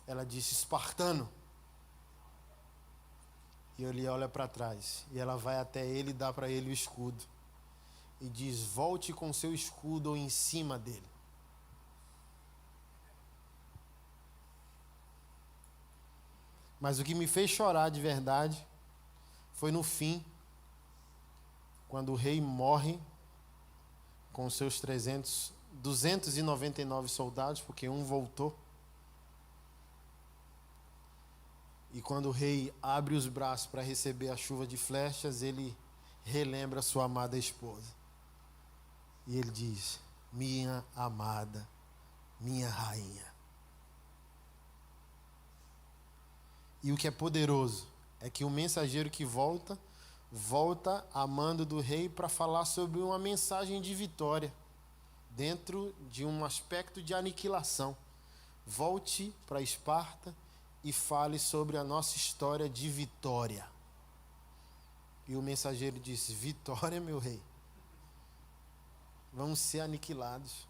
Ela disse: espartano. E ele olha para trás. E ela vai até ele e dá para ele o escudo. E diz: volte com seu escudo em cima dele. Mas o que me fez chorar de verdade foi no fim, quando o rei morre com seus 299 soldados, porque um voltou. E quando o rei abre os braços para receber a chuva de flechas, ele relembra sua amada esposa. E ele diz: minha amada, minha rainha. E o que é poderoso é que o mensageiro que volta a mando do rei para falar sobre uma mensagem de vitória, dentro de um aspecto de aniquilação. Volte para Esparta e fale sobre a nossa história de vitória. E o mensageiro disse: vitória, meu rei? Vamos ser aniquilados.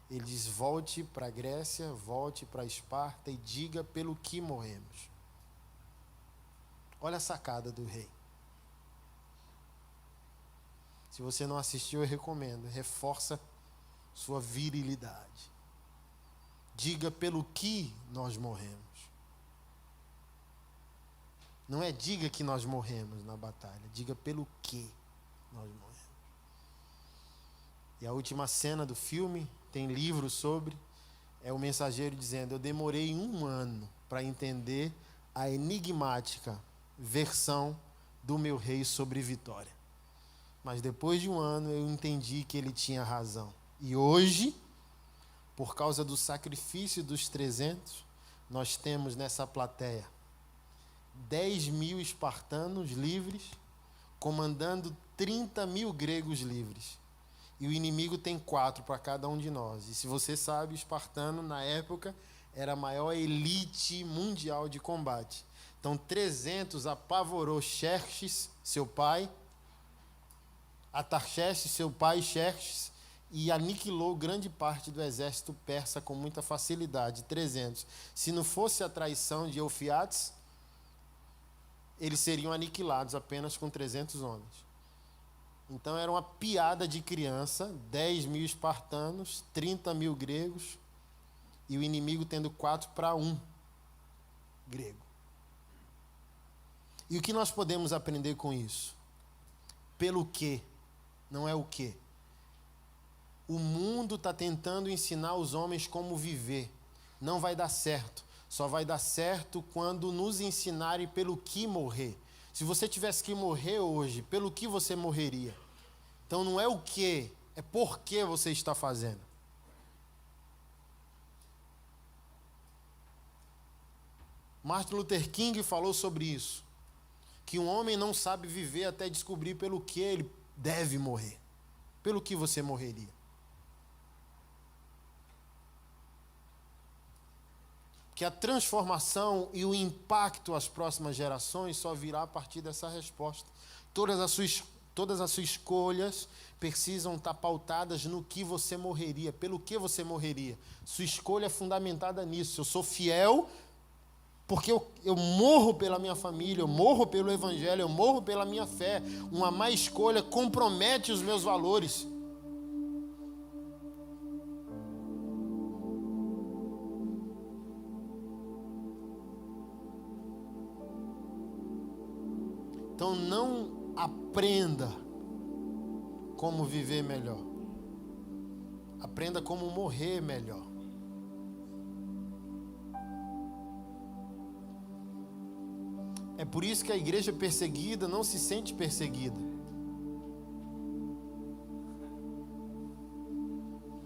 Ele diz: volte para a Grécia, volte para Esparta e diga pelo que morremos. Olha a sacada do rei. Se você não assistiu, eu recomendo. Reforça sua virilidade. Diga pelo que nós morremos. Não é diga que nós morremos na batalha. Diga pelo que nós morremos. E a última cena do filme, tem livro sobre, é o mensageiro dizendo: eu demorei 1 ano para entender a enigmática versão do meu rei sobre vitória. Mas depois de 1 ano eu entendi que ele tinha razão. E hoje, por causa do sacrifício dos 300, nós temos nessa plateia 10.000 espartanos livres, comandando 30.000 gregos livres. E o inimigo tem 4 para cada um de nós. E se você sabe, o espartano, na época, era a maior elite mundial de combate. Então, 300 apavorou Xerxes, seu pai, Atarxerxes, seu pai, Xerxes, e aniquilou grande parte do exército persa com muita facilidade. 300. Se não fosse a traição de Eufiates, eles seriam aniquilados apenas com 300 homens. Então era uma piada de criança, 10.000 espartanos, 30.000 gregos, e o inimigo tendo 4 para 1 grego. E o que nós podemos aprender com isso? Pelo quê? Não é o quê. O mundo está tentando ensinar os homens como viver. Não vai dar certo. Só vai dar certo quando nos ensinarem pelo que morrer. Se você tivesse que morrer hoje, pelo que você morreria? Então não é o que, é por que você está fazendo. Martin Luther King falou sobre isso. Que um homem não sabe viver até descobrir pelo que ele deve morrer. Pelo que você morreria. Que a transformação e o impacto às próximas gerações só virá a partir dessa resposta. Todas as suas escolhas precisam estar pautadas no que você morreria, pelo que você morreria. Sua escolha é fundamentada nisso. Eu sou fiel porque eu morro pela minha família, eu morro pelo evangelho, eu morro pela minha fé. Uma má escolha compromete os meus valores. Então não aprenda como viver melhor. Aprenda como morrer melhor. É por isso que a igreja perseguida não se sente perseguida.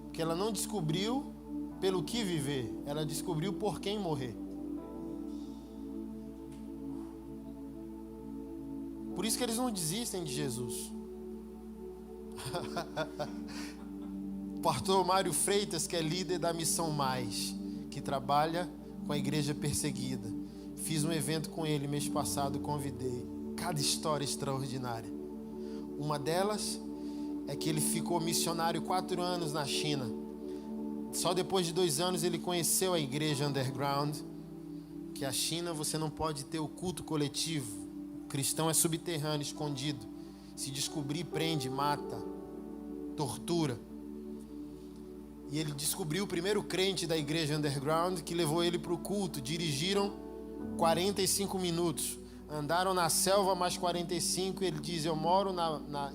Porque ela não descobriu pelo que viver, ela descobriu por quem morrer. Por isso que eles não desistem de Jesus. Pastor Mário Freitas, que é líder da Missão Mais, que trabalha com a igreja perseguida. Fiz um evento com ele mês passado, convidei. Cada história extraordinária. Uma delas, é que ele ficou missionário 4 anos na China. Só depois de 2 anos ele conheceu a igreja underground, que a China você não pode ter o culto coletivo. O cristão é subterrâneo, escondido. Se descobrir, prende, mata, tortura. E ele descobriu o primeiro crente da igreja underground que levou ele para o culto. Dirigiram 45 minutos. Andaram na selva mais 45. Ele diz: eu moro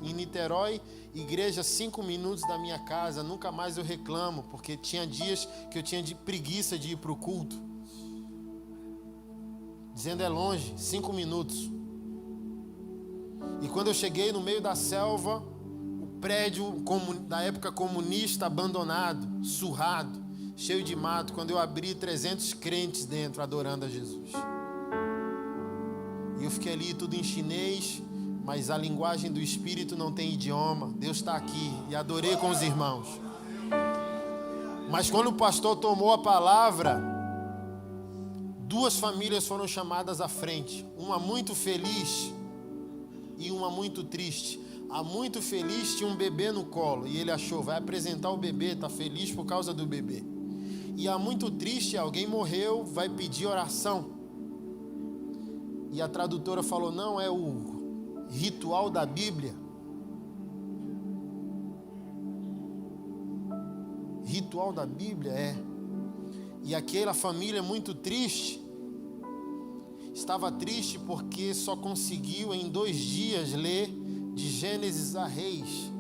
em Niterói, igreja 5 minutos da minha casa. Nunca mais eu reclamo, porque tinha dias que eu tinha de preguiça de ir para o culto. Dizendo: é longe, 5 minutos. E quando eu cheguei no meio da selva, prédio da época comunista abandonado, surrado, cheio de mato. Quando eu abri, 300 crentes dentro adorando a Jesus. E eu fiquei ali tudo em chinês, mas a linguagem do Espírito não tem idioma. Deus está aqui, e adorei com os irmãos. Mas quando o pastor tomou a palavra, 2 famílias foram chamadas à frente. Uma muito feliz e uma muito triste. A muito feliz tinha um bebê no colo e ele achou, vai apresentar o bebê, está feliz por causa do bebê. E a muito triste, alguém morreu, vai pedir oração. E a tradutora falou: não, é o ritual da Bíblia. Ritual da Bíblia, é. E aquela família muito triste, estava triste porque só conseguiu em 2 dias ler de Gênesis a Reis.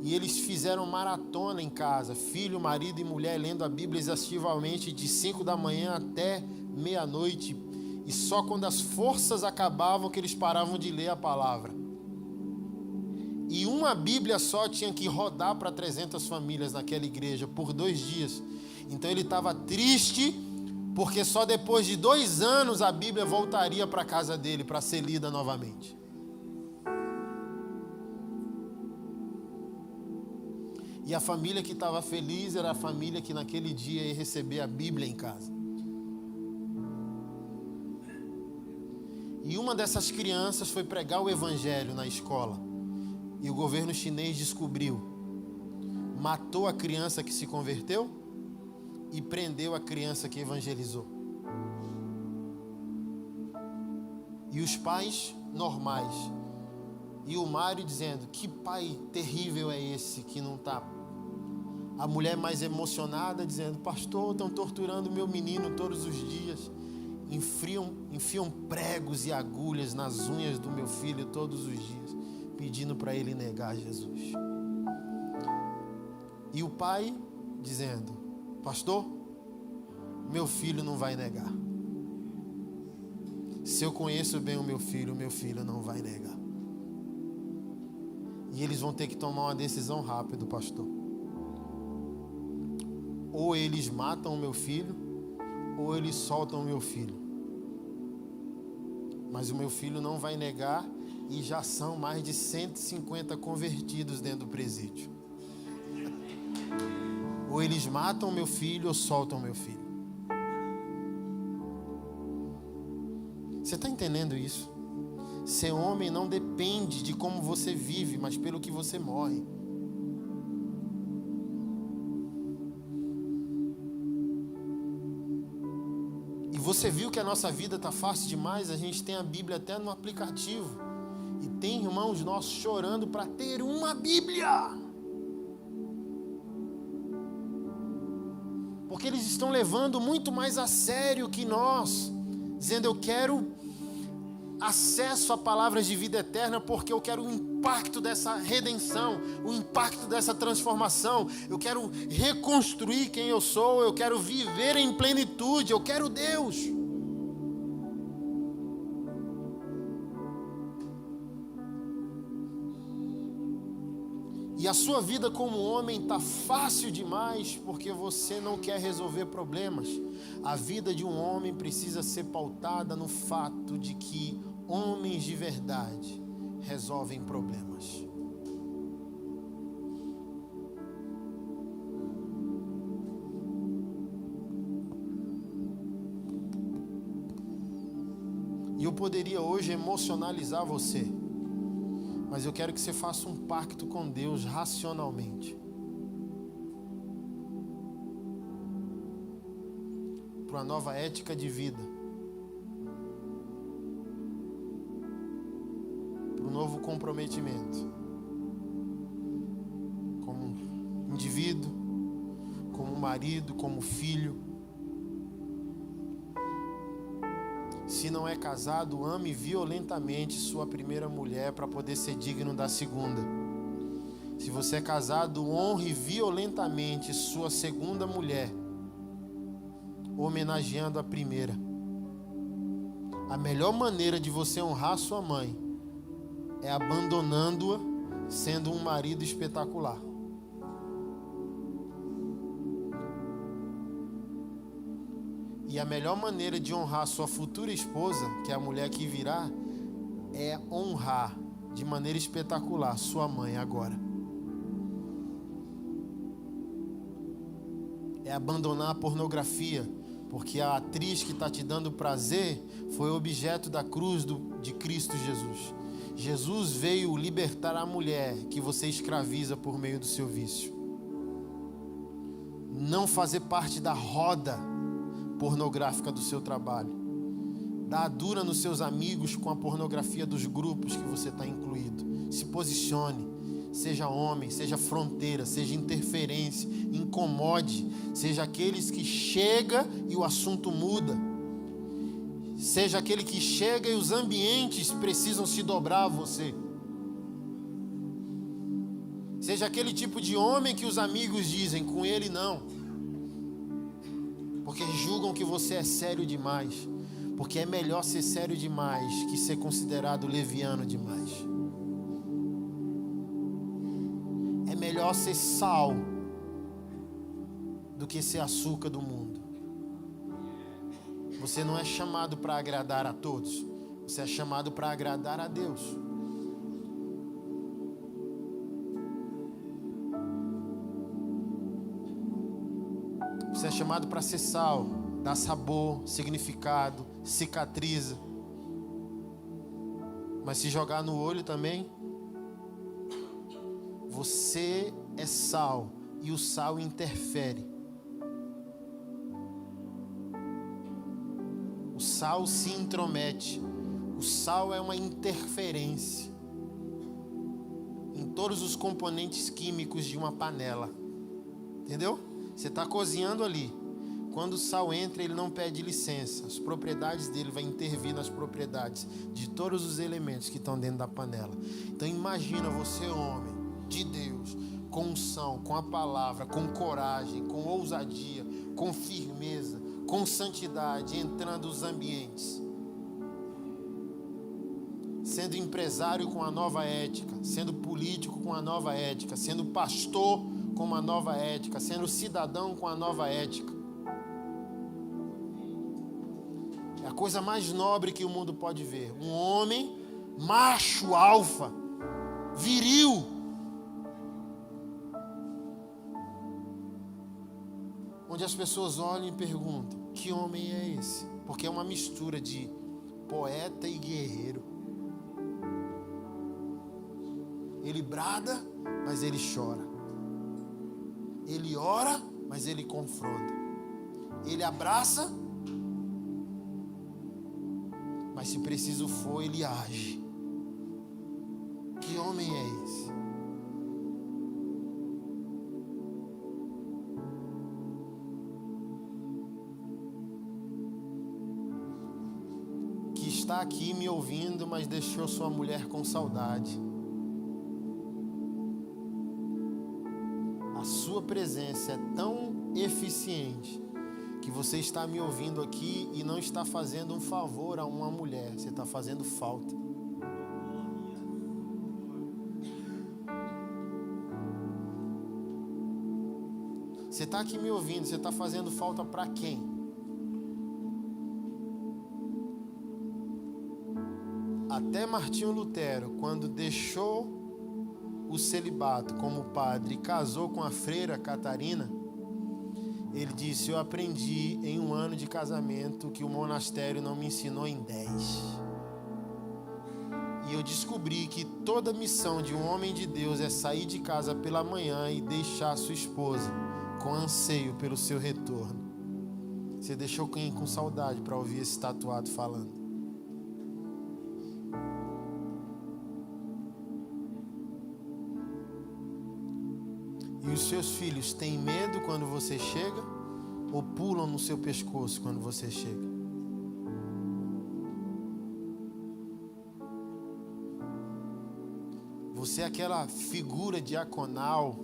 E eles fizeram maratona em casa, filho, marido e mulher, lendo a Bíblia exaustivamente de 5 da manhã até meia-noite. E só quando as forças acabavam que eles paravam de ler a palavra. E uma Bíblia só tinha que rodar para 300 famílias naquela igreja por 2 dias. Então ele estava triste porque só depois de 2 anos a Bíblia voltaria para a casa dele para ser lida novamente. E a família que estava feliz era a família que naquele dia ia receber a Bíblia em casa. E uma dessas crianças foi pregar o evangelho na escola. E o governo chinês descobriu. Matou a criança que se converteu e prendeu a criança que evangelizou. E os pais normais. E o Mário dizendo: que pai terrível é esse que não está... A mulher mais emocionada dizendo: pastor, estão torturando meu menino todos os dias. Enfiam pregos e agulhas nas unhas do meu filho todos os dias, pedindo para ele negar Jesus. E o pai dizendo: pastor, meu filho não vai negar. Se eu conheço bem o meu filho não vai negar. E eles vão ter que tomar uma decisão rápida, pastor. Ou eles matam o meu filho, ou eles soltam o meu filho. Mas o meu filho não vai negar, e já são mais de 150 convertidos dentro do presídio. Ou eles matam o meu filho, ou soltam o meu filho. Você está entendendo isso? Ser homem não depende de como você vive, mas pelo que você morre. E você viu que a nossa vida está fácil demais? A gente tem a Bíblia até no aplicativo. E tem irmãos nossos chorando para ter uma Bíblia. Porque eles estão levando muito mais a sério que nós. Dizendo: eu quero acesso a palavras de vida eterna porque eu quero o impacto dessa redenção, o impacto dessa transformação. Eu quero reconstruir quem eu sou, eu quero viver em plenitude, eu quero Deus. E a sua vida como homem está fácil demais porque você não quer resolver problemas. A vida de um homem precisa ser pautada no fato de que homens de verdade resolvem problemas. E eu poderia hoje emocionalizar você, Mas eu quero que você faça um pacto com Deus racionalmente. Para uma nova ética de vida. Para um novo comprometimento. Como indivíduo, como marido, como filho. Se não é casado, ame violentamente sua primeira mulher para poder ser digno da segunda. Se você é casado, honre violentamente sua segunda mulher, homenageando a primeira. A melhor maneira de você honrar sua mãe é abandonando-a, sendo um marido espetacular. E a melhor maneira de honrar sua futura esposa, que é a mulher que virá, é honrar de maneira espetacular sua mãe agora. É abandonar a pornografia, porque a atriz que está te dando prazer foi objeto da cruz de Cristo Jesus. Jesus veio libertar a mulher que você escraviza por meio do seu vício. Não fazer parte da roda pornográfica do seu trabalho. Dá dura nos seus amigos com a pornografia dos grupos que você está incluído. Se posicione. Seja homem, seja fronteira, seja interferência, incomode. Seja aqueles que chega e o assunto muda. Seja aquele que chega e os ambientes precisam se dobrar a você. Seja aquele tipo de homem que os amigos dizem, com ele não. Porque julgam que você é sério demais. Porque é melhor ser sério demais que ser considerado leviano demais. É melhor ser sal do que ser açúcar do mundo. Você não é chamado para agradar a todos. Você é chamado para agradar a Deus. Você é chamado para ser sal, dar sabor, significado, cicatriza. Mas se jogar no olho também, você é sal e o sal interfere. O sal se intromete. O sal é uma interferência em todos os componentes químicos de uma panela. Entendeu? Você está cozinhando ali. Quando o sal entra, ele não pede licença. As propriedades dele vão intervir nas propriedades de todos os elementos que estão dentro da panela. Então imagina você, homem de Deus, com unção, com a palavra, com coragem, com ousadia, com firmeza, com santidade, entrando nos ambientes. Sendo empresário com a nova ética, sendo político com a nova ética, sendo pastor com uma nova ética, sendo cidadão com a nova ética. É a coisa mais nobre que o mundo pode ver. Um homem macho, alfa, viril. Onde as pessoas olham e perguntam, que homem é esse? Porque é uma mistura de poeta e guerreiro. Ele brada, mas ele chora. Ele ora, mas ele confronta. Ele abraça, mas se preciso for, ele age. Que homem é esse? Que está aqui me ouvindo, mas deixou sua mulher com saudade. A sua presença é tão eficiente que você está me ouvindo aqui e não está fazendo um favor a uma mulher, você está fazendo falta. Você está aqui me ouvindo, você está fazendo falta para quem? Até Martinho Lutero, quando deixou o celibato como padre e casou com a freira Catarina, ele disse, eu aprendi em 1 ano de casamento que o monastério não me ensinou em 10. E eu descobri que toda missão de um homem de Deus é sair de casa pela manhã e deixar sua esposa com anseio pelo seu retorno. Você deixou quem com saudade para ouvir esse tatuado falando? E os seus filhos têm medo quando você chega ou pulam no seu pescoço quando você chega? Você é aquela figura diaconal.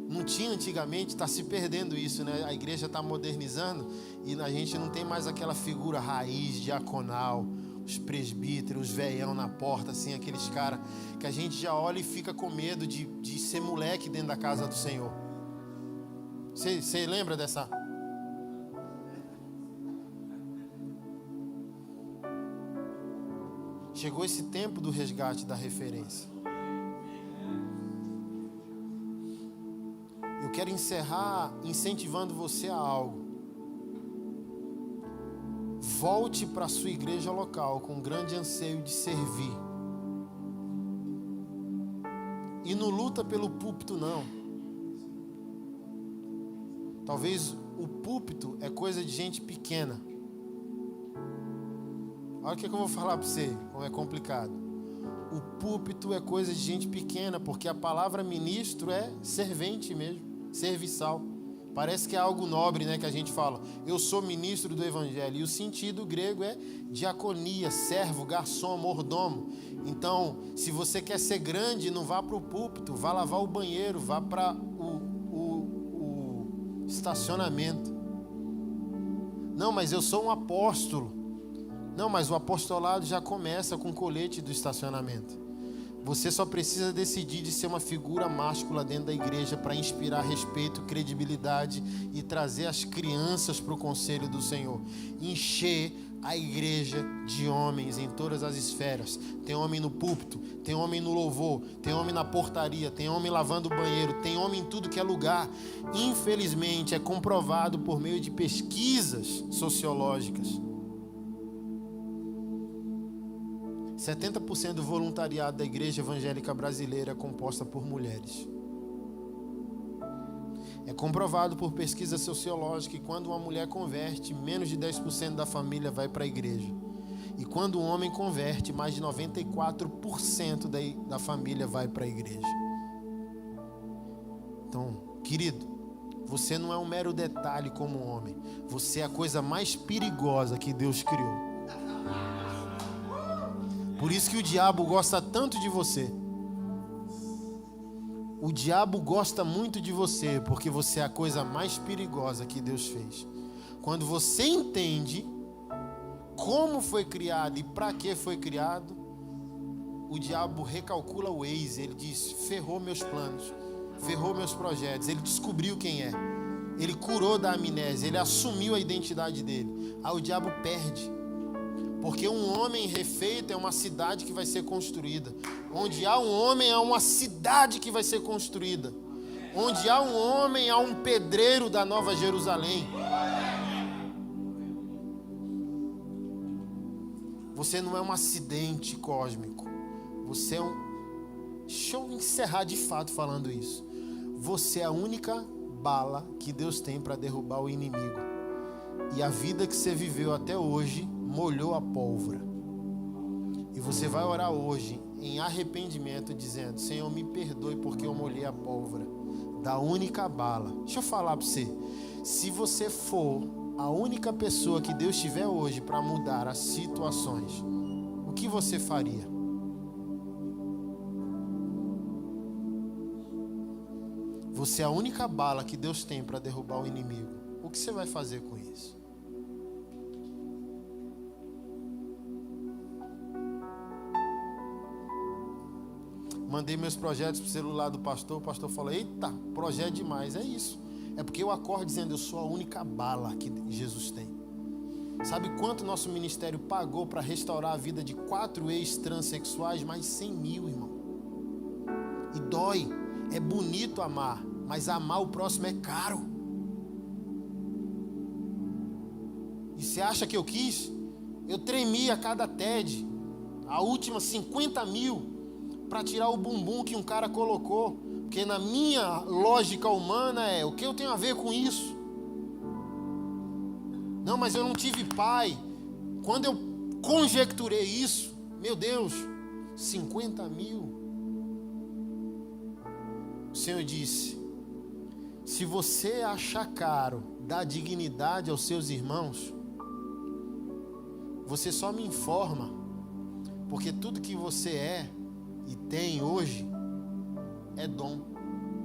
Não tinha antigamente, está se perdendo isso, né? A igreja está modernizando e a gente não tem mais aquela figura raiz diaconal, os presbíteros, os veião na porta, assim, aqueles caras que a gente já olha e fica com medo de ser moleque dentro da casa do Senhor. Você lembra dessa? Chegou esse tempo do resgate da referência. Eu quero encerrar incentivando você a algo. Volte para a sua igreja local com grande anseio de servir. E não luta pelo púlpito, não. Talvez o púlpito é coisa de gente pequena. Olha o que eu vou falar para você, como é complicado. O púlpito é coisa de gente pequena, porque a palavra ministro é servente mesmo, serviçal. Parece que é algo nobre, né, que a gente fala. Eu sou ministro do evangelho. E o sentido grego é diaconia, servo, garçom, mordomo. Então, se você quer ser grande, não vá para o púlpito, vá lavar o banheiro, vá para o estacionamento. Não, mas eu sou um apóstolo. Não, mas o apostolado já começa com o colete do estacionamento. Você só precisa decidir de ser uma figura máscula dentro da igreja para inspirar respeito, credibilidade e trazer as crianças para o conselho do Senhor. Encher a igreja de homens em todas as esferas. Tem homem no púlpito, tem homem no louvor, tem homem na portaria, tem homem lavando o banheiro, tem homem em tudo que é lugar. Infelizmente, é comprovado por meio de pesquisas sociológicas. 70% do voluntariado da igreja evangélica brasileira é composta por mulheres. É comprovado por pesquisa sociológica que quando uma mulher converte, menos de 10% da família vai para a igreja. E quando um homem converte, mais de 94% da família vai para a igreja. Então, querido, você não é um mero detalhe como homem. Você é a coisa mais perigosa que Deus criou. Por isso que o diabo gosta tanto de você. O diabo gosta muito de você, porque você é a coisa mais perigosa que Deus fez. Quando você entende como foi criado e para que foi criado, o diabo recalcula o Waze. Ele diz: ferrou meus planos, ferrou meus projetos. Ele descobriu quem é. Ele curou da amnésia, ele assumiu a identidade dele. Aí o diabo perde. Porque um homem refeito é uma cidade que vai ser construída. Onde há um homem, há uma cidade que vai ser construída. Onde há um homem, há um pedreiro da Nova Jerusalém. Você não é um acidente cósmico. Você é um... Deixa eu encerrar de fato falando isso. Você é a única bala que Deus tem para derrubar o inimigo. E a vida que você viveu até hoje molhou a pólvora. E você vai orar hoje em arrependimento, dizendo: Senhor, me perdoe porque eu molhei a pólvora da única bala. Deixa eu falar para você. Se você for a única pessoa que Deus tiver hoje para mudar as situações, o que você faria? Você é a única bala que Deus tem para derrubar o inimigo. O que você vai fazer com isso? Mandei meus projetos pro celular do pastor. O pastor falou: eita, projeto demais. É isso. É porque eu acordo dizendo: eu sou a única bala que Jesus tem. Sabe quanto nosso ministério pagou para restaurar a vida de 4 ex-transexuais? Mais 100 mil, irmão. E dói. É bonito amar, mas amar o próximo é caro. E você acha que eu quis? Eu tremia a cada TED. A última 50 mil para tirar o bumbum que um cara colocou. Porque na minha lógica humana o que eu tenho a ver com isso? Não, mas eu não tive pai. Quando eu conjecturei isso, meu Deus, 50 mil. O Senhor disse: se você achar caro dar dignidade aos seus irmãos, você só me informa, porque tudo que você é e tem hoje é dom,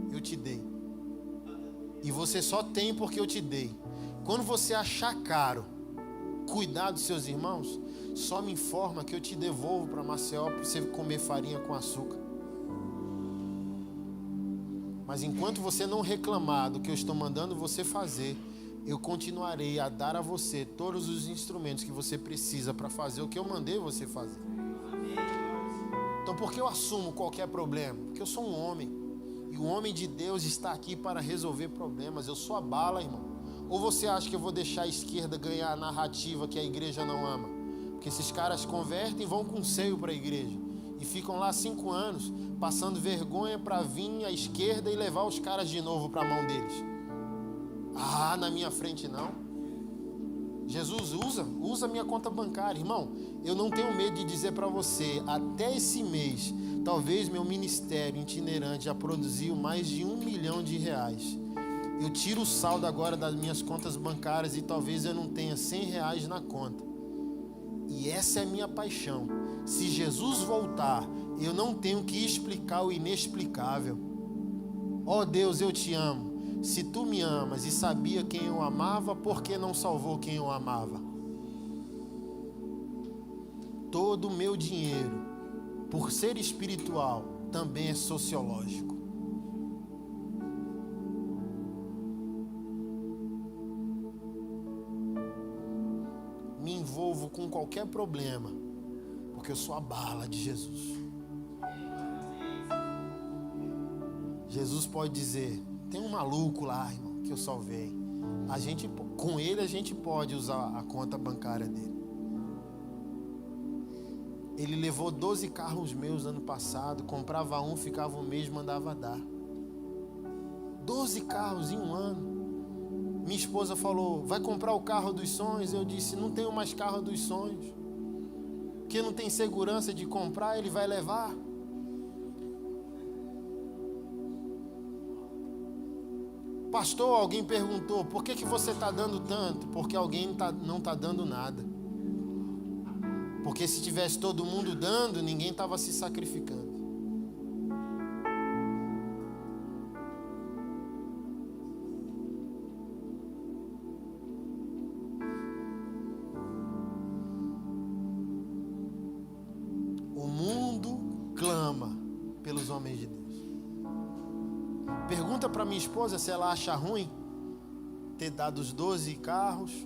eu te dei. E você só tem porque eu te dei. Quando você achar caro cuidar dos seus irmãos, só me informa que eu te devolvo para Maceió para você comer farinha com açúcar. Mas enquanto você não reclamar do que eu estou mandando você fazer, eu continuarei a dar a você todos os instrumentos que você precisa para fazer o que eu mandei você fazer. Então por que eu assumo qualquer problema? Porque eu sou um homem. E o homem de Deus está aqui para resolver problemas. Eu sou a bala, irmão. Ou você acha que eu vou deixar a esquerda ganhar a narrativa que a igreja não ama? Porque esses caras convertem e vão com seio para a igreja. E ficam lá 5 anos, passando vergonha para vir à esquerda e levar os caras de novo para a mão deles. Ah, na minha frente não. Jesus usa minha conta bancária. Irmão, eu não tenho medo de dizer para você, até esse mês, talvez meu ministério itinerante já produziu mais de R$1 milhão. Eu tiro o saldo agora das minhas contas bancárias e talvez eu não tenha R$100 na conta. E essa é a minha paixão. Se Jesus voltar, eu não tenho que explicar o inexplicável. Ó Deus, eu te amo. Se tu me amas e sabia quem eu amava, por que não salvou quem eu amava? Todo o meu dinheiro, por ser espiritual, também é sociológico. Me envolvo com qualquer problema, porque eu sou a bala de Jesus. Jesus pode dizer: tem um maluco lá, irmão, que eu salvei. Com ele a gente pode usar a conta bancária dele. Ele levou 12 carros meus ano passado, comprava um, ficava um mês, mandava dar. 12 carros em um ano. Minha esposa falou: vai comprar o carro dos sonhos? Eu disse: não tenho mais carro dos sonhos. Porque não tem segurança de comprar, ele vai levar. Pastor, alguém perguntou: por que você está dando tanto? Porque alguém não está dando nada. Porque se tivesse todo mundo dando, ninguém estava se sacrificando. O mundo clama pelos homens de Deus. Pergunta para minha esposa se ela acha ruim ter dado os 12 carros,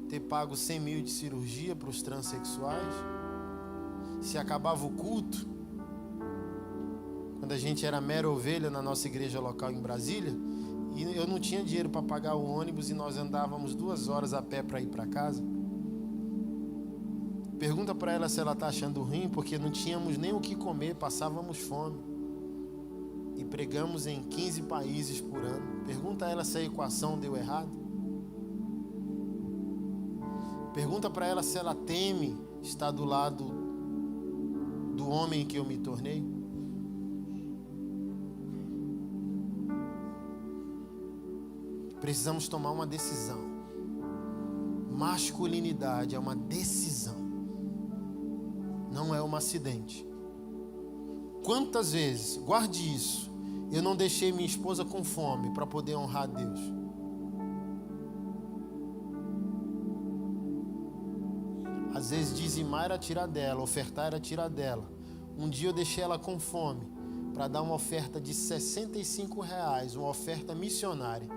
ter pago 100 mil de cirurgia para os transexuais. Se acabava o culto, quando a gente era mera ovelha na nossa igreja local em Brasília, e eu não tinha dinheiro para pagar o ônibus e nós andávamos 2 horas a pé para ir para casa. Pergunta para ela se ela está achando ruim, porque não tínhamos nem o que comer, passávamos fome. E pregamos em 15 países por ano. Pergunta a ela se a equação deu errado. Pergunta para ela se ela teme estar do lado do homem que eu me tornei. Precisamos tomar uma decisão. Masculinidade é uma decisão. Não é um acidente. Quantas vezes, guarde isso, eu não deixei minha esposa com fome para poder honrar a Deus. Às vezes dizimar era tirar dela, ofertar era tirar dela. Um dia eu deixei ela com fome para dar uma oferta de R$65, uma oferta missionária.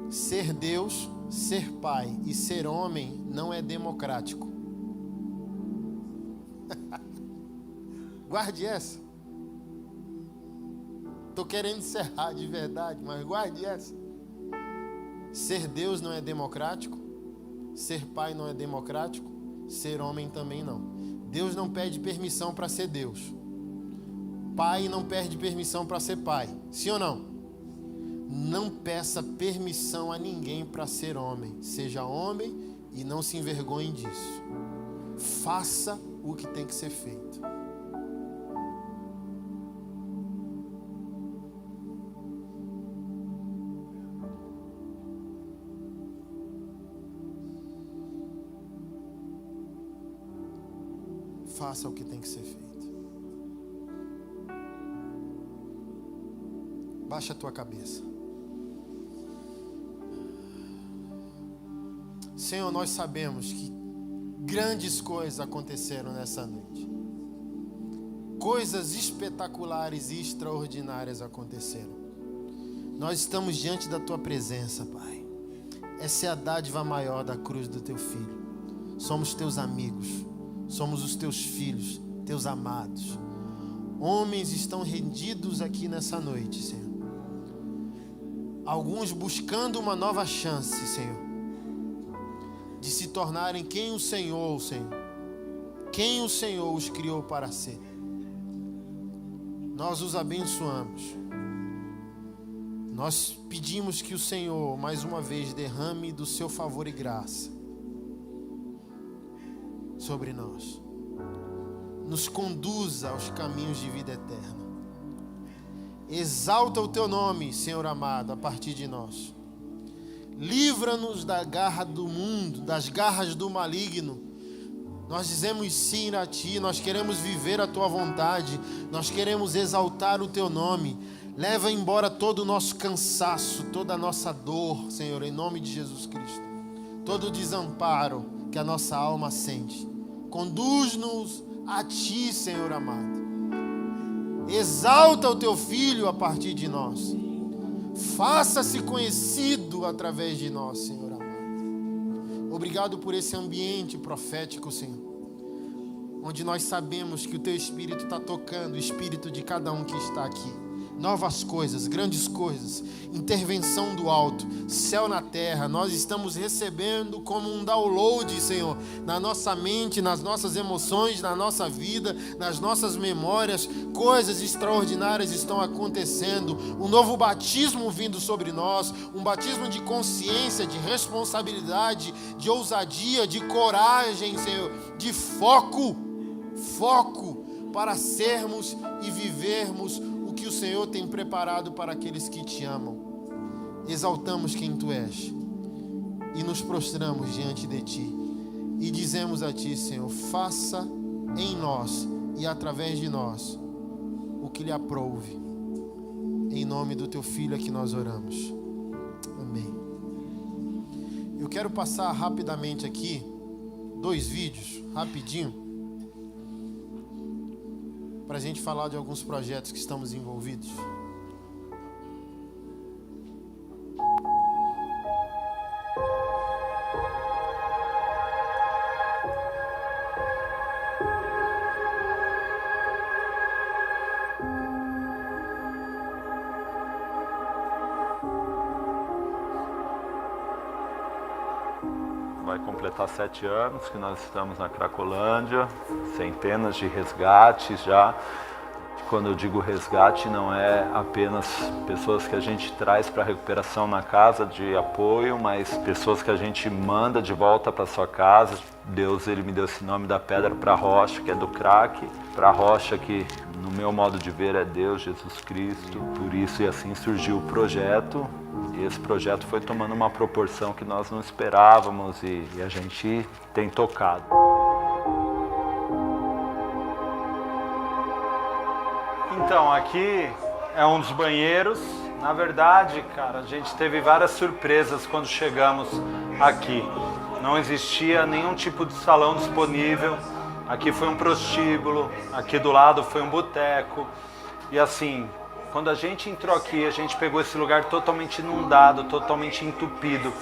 Ser Deus, ser pai e ser homem não é democrático. Guarde essa. Estou querendo encerrar de verdade, mas guarde essa. Ser Deus não é democrático. Ser pai não é democrático, ser homem também não. Deus não pede permissão para ser Deus. Pai não pede permissão para ser pai. Sim ou não? Não peça permissão a ninguém para ser homem. Seja homem e não se envergonhe disso. Faça o que tem que ser feito. Faça o que tem que ser feito. Baixa a tua cabeça. Senhor, nós sabemos que grandes coisas aconteceram nessa noite. Coisas espetaculares e extraordinárias aconteceram. Nós estamos diante da tua presença, Pai. Essa é a dádiva maior da cruz do teu Filho. Somos teus amigos. Somos os teus filhos, teus amados. Homens estão rendidos aqui nessa noite, Senhor. Alguns buscando uma nova chance, Senhor, de se tornarem quem o Senhor, quem o Senhor os criou para ser. Nós os abençoamos. Nós pedimos que o Senhor, mais uma vez, derrame do seu favor e graça sobre nós. Nos conduza aos caminhos de vida eterna. Exalta o teu nome, Senhor amado, a partir de nós. Livra-nos da garra do mundo, das garras do maligno. Nós dizemos sim a ti, nós queremos viver a tua vontade, nós queremos exaltar o teu nome. Leva embora todo o nosso cansaço, toda a nossa dor, Senhor, em nome de Jesus Cristo. Todo o desamparo que a nossa alma sente. Conduz-nos a ti, Senhor amado. Exalta o teu Filho a partir de nós. Faça-se conhecido através de nós, Senhor amado. Obrigado por esse ambiente profético, Senhor, onde nós sabemos que o teu Espírito está tocando o espírito de cada um que está aqui. Novas coisas, grandes coisas, intervenção do alto, céu na terra. Nós estamos recebendo como um download, Senhor, na nossa mente, nas nossas emoções, na nossa vida, nas nossas memórias. Coisas extraordinárias estão acontecendo. Um novo batismo vindo sobre nós, um batismo de consciência, de responsabilidade, de ousadia, de coragem, Senhor, de foco para sermos e vivermos que o Senhor tem preparado para aqueles que te amam. Exaltamos quem tu és e nos prostramos diante de ti e dizemos a ti, Senhor, faça em nós e através de nós o que lhe aprouve. Em nome do teu Filho é que nós oramos. Amém. Eu quero passar rapidamente aqui 2 vídeos, rapidinho, para a gente falar de alguns projetos que estamos envolvidos. Vai completar 7 anos que nós estamos na Cracolândia, centenas de resgates já. Quando eu digo resgate, não é apenas pessoas que a gente traz para recuperação na casa de apoio, mas pessoas que a gente manda de volta para sua casa. Deus, ele me deu esse nome da pedra para a rocha, que é do crack, para a rocha que, no meu modo de ver, é Deus, Jesus Cristo. Por isso, e assim surgiu o projeto. E esse projeto foi tomando uma proporção que nós não esperávamos e a gente tem tocado. Então, aqui é um dos banheiros. Na verdade, cara, a gente teve várias surpresas quando chegamos aqui. Não existia nenhum tipo de salão disponível. Aqui foi um prostíbulo, aqui do lado foi um boteco. E assim, quando a gente entrou aqui, a gente pegou esse lugar totalmente inundado, totalmente entupido.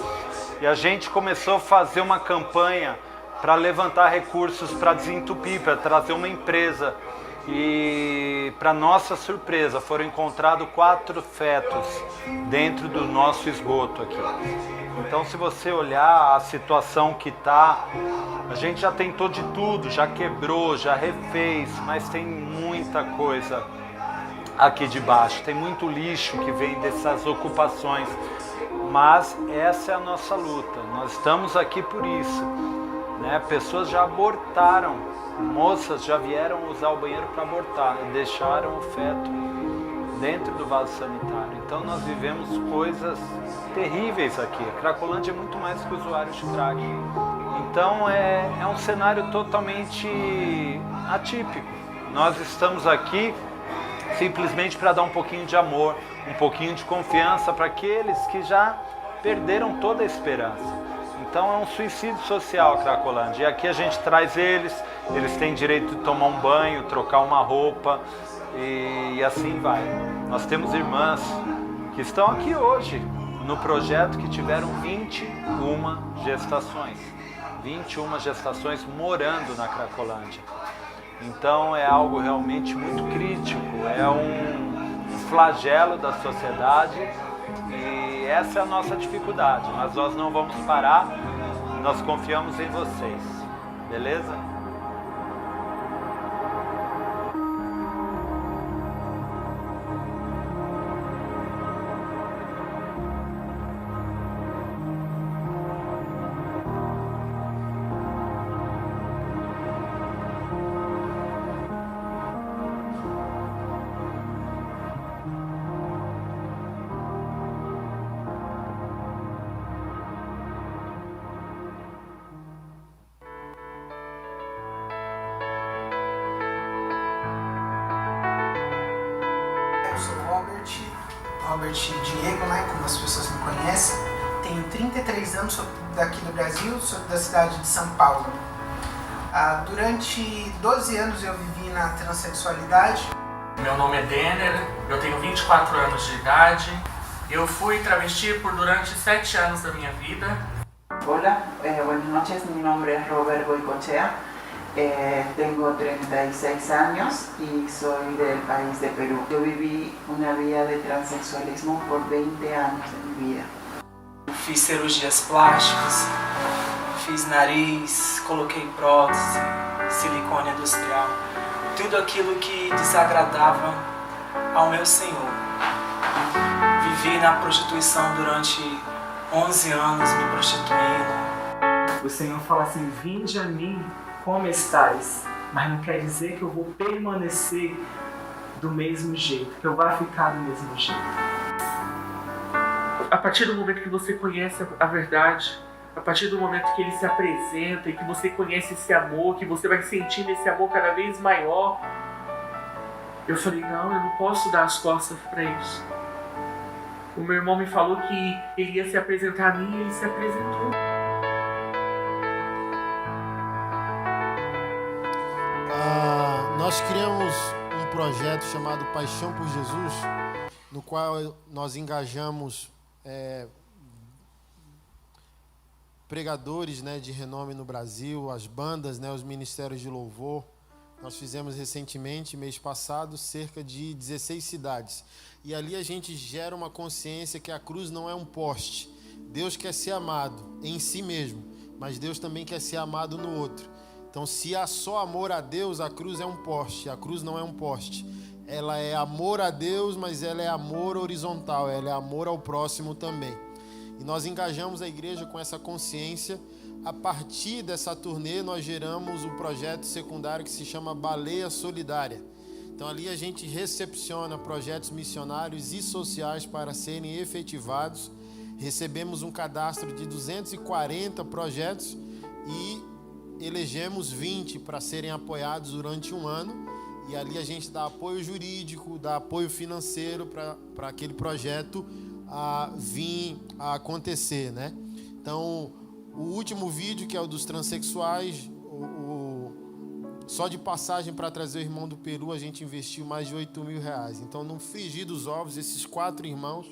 E a gente começou a fazer uma campanha para levantar recursos para desentupir, para trazer uma empresa e, para nossa surpresa, foram encontrados 4 fetos dentro do nosso esgoto aqui. Então, se você olhar a situação que está, a gente já tentou de tudo, já quebrou, já refez, mas tem muita coisa aqui debaixo, tem muito lixo que vem dessas ocupações, mas essa é a nossa luta, nós estamos aqui por isso, né? Pessoas já abortaram, moças já vieram usar o banheiro para abortar, deixaram o feto dentro do vaso sanitário. Então nós vivemos coisas terríveis aqui. A Cracolândia é muito mais que usuários de crack. Então é um cenário totalmente atípico. Nós estamos aqui simplesmente para dar um pouquinho de amor, um pouquinho de confiança para aqueles que já perderam toda a esperança. Então é um suicídio social a Cracolândia. E aqui a gente traz eles têm direito de tomar um banho, trocar uma roupa e assim vai. Nós temos irmãs que estão aqui hoje no projeto que tiveram 21 gestações. 21 gestações morando na Cracolândia. Então é algo realmente muito crítico, é um flagelo da sociedade e essa é a nossa dificuldade, mas nós não vamos parar, nós confiamos em vocês, beleza? Eu sou Robert Diego, né, como as pessoas me conhecem. Tenho 33 anos, sou daqui do Brasil, sou da cidade de São Paulo. Durante 12 anos eu vivi na transexualidade. Meu nome é Denner, eu tenho 24 anos de idade. Eu fui travesti durante 7 anos da minha vida. Hola, buenas noches, mi nombre es Robert Goicochea, tengo 36 años y soy del país de Perú. Yo viví una vida de transexualismo por 20 años de mi vida. Fiz cirurgias plásticas, fiz nariz, coloquei prótese, silicone industrial, tudo aquilo que desagradava ao meu Senhor. Vivi na prostituição durante 11 anos, me prostituindo. O Senhor fala assim: vinde a mim como estais, mas não quer dizer que eu vou permanecer do mesmo jeito, que eu vou ficar do mesmo jeito. A partir do momento que você conhece a verdade, a partir do momento que ele se apresenta e que você conhece esse amor, que você vai sentindo esse amor cada vez maior, eu falei: não, eu não posso dar as costas para isso. O meu irmão me falou que ele ia se apresentar a mim e ele se apresentou. Nós criamos um projeto chamado Paixão por Jesus, no qual nós engajamos pregadores, né, de renome no Brasil, as bandas, né, os ministérios de louvor. Nós fizemos recentemente, mês passado, cerca de 16 cidades. E ali a gente gera uma consciência que a cruz não é um poste. Deus quer ser amado em si mesmo, mas Deus também quer ser amado no outro. Então, se há só amor a Deus, a cruz é um poste. A cruz não é um poste. Ela é amor a Deus, mas ela é amor horizontal. Ela é amor ao próximo também. E nós engajamos a igreja com essa consciência. A partir dessa turnê, nós geramos um projeto secundário que se chama Baleia Solidária. Então, ali a gente recepciona projetos missionários e sociais para serem efetivados. Recebemos um cadastro de 240 projetos e elegemos 20 para serem apoiados durante um ano. E ali a gente dá apoio jurídico, dá apoio financeiro para aquele projeto vir a acontecer, né? Então, o último vídeo, que é o dos transexuais, só de passagem para trazer o irmão do Peru, a gente investiu mais de R$8.000. Então, no frigir dos ovos, esses 4 irmãos,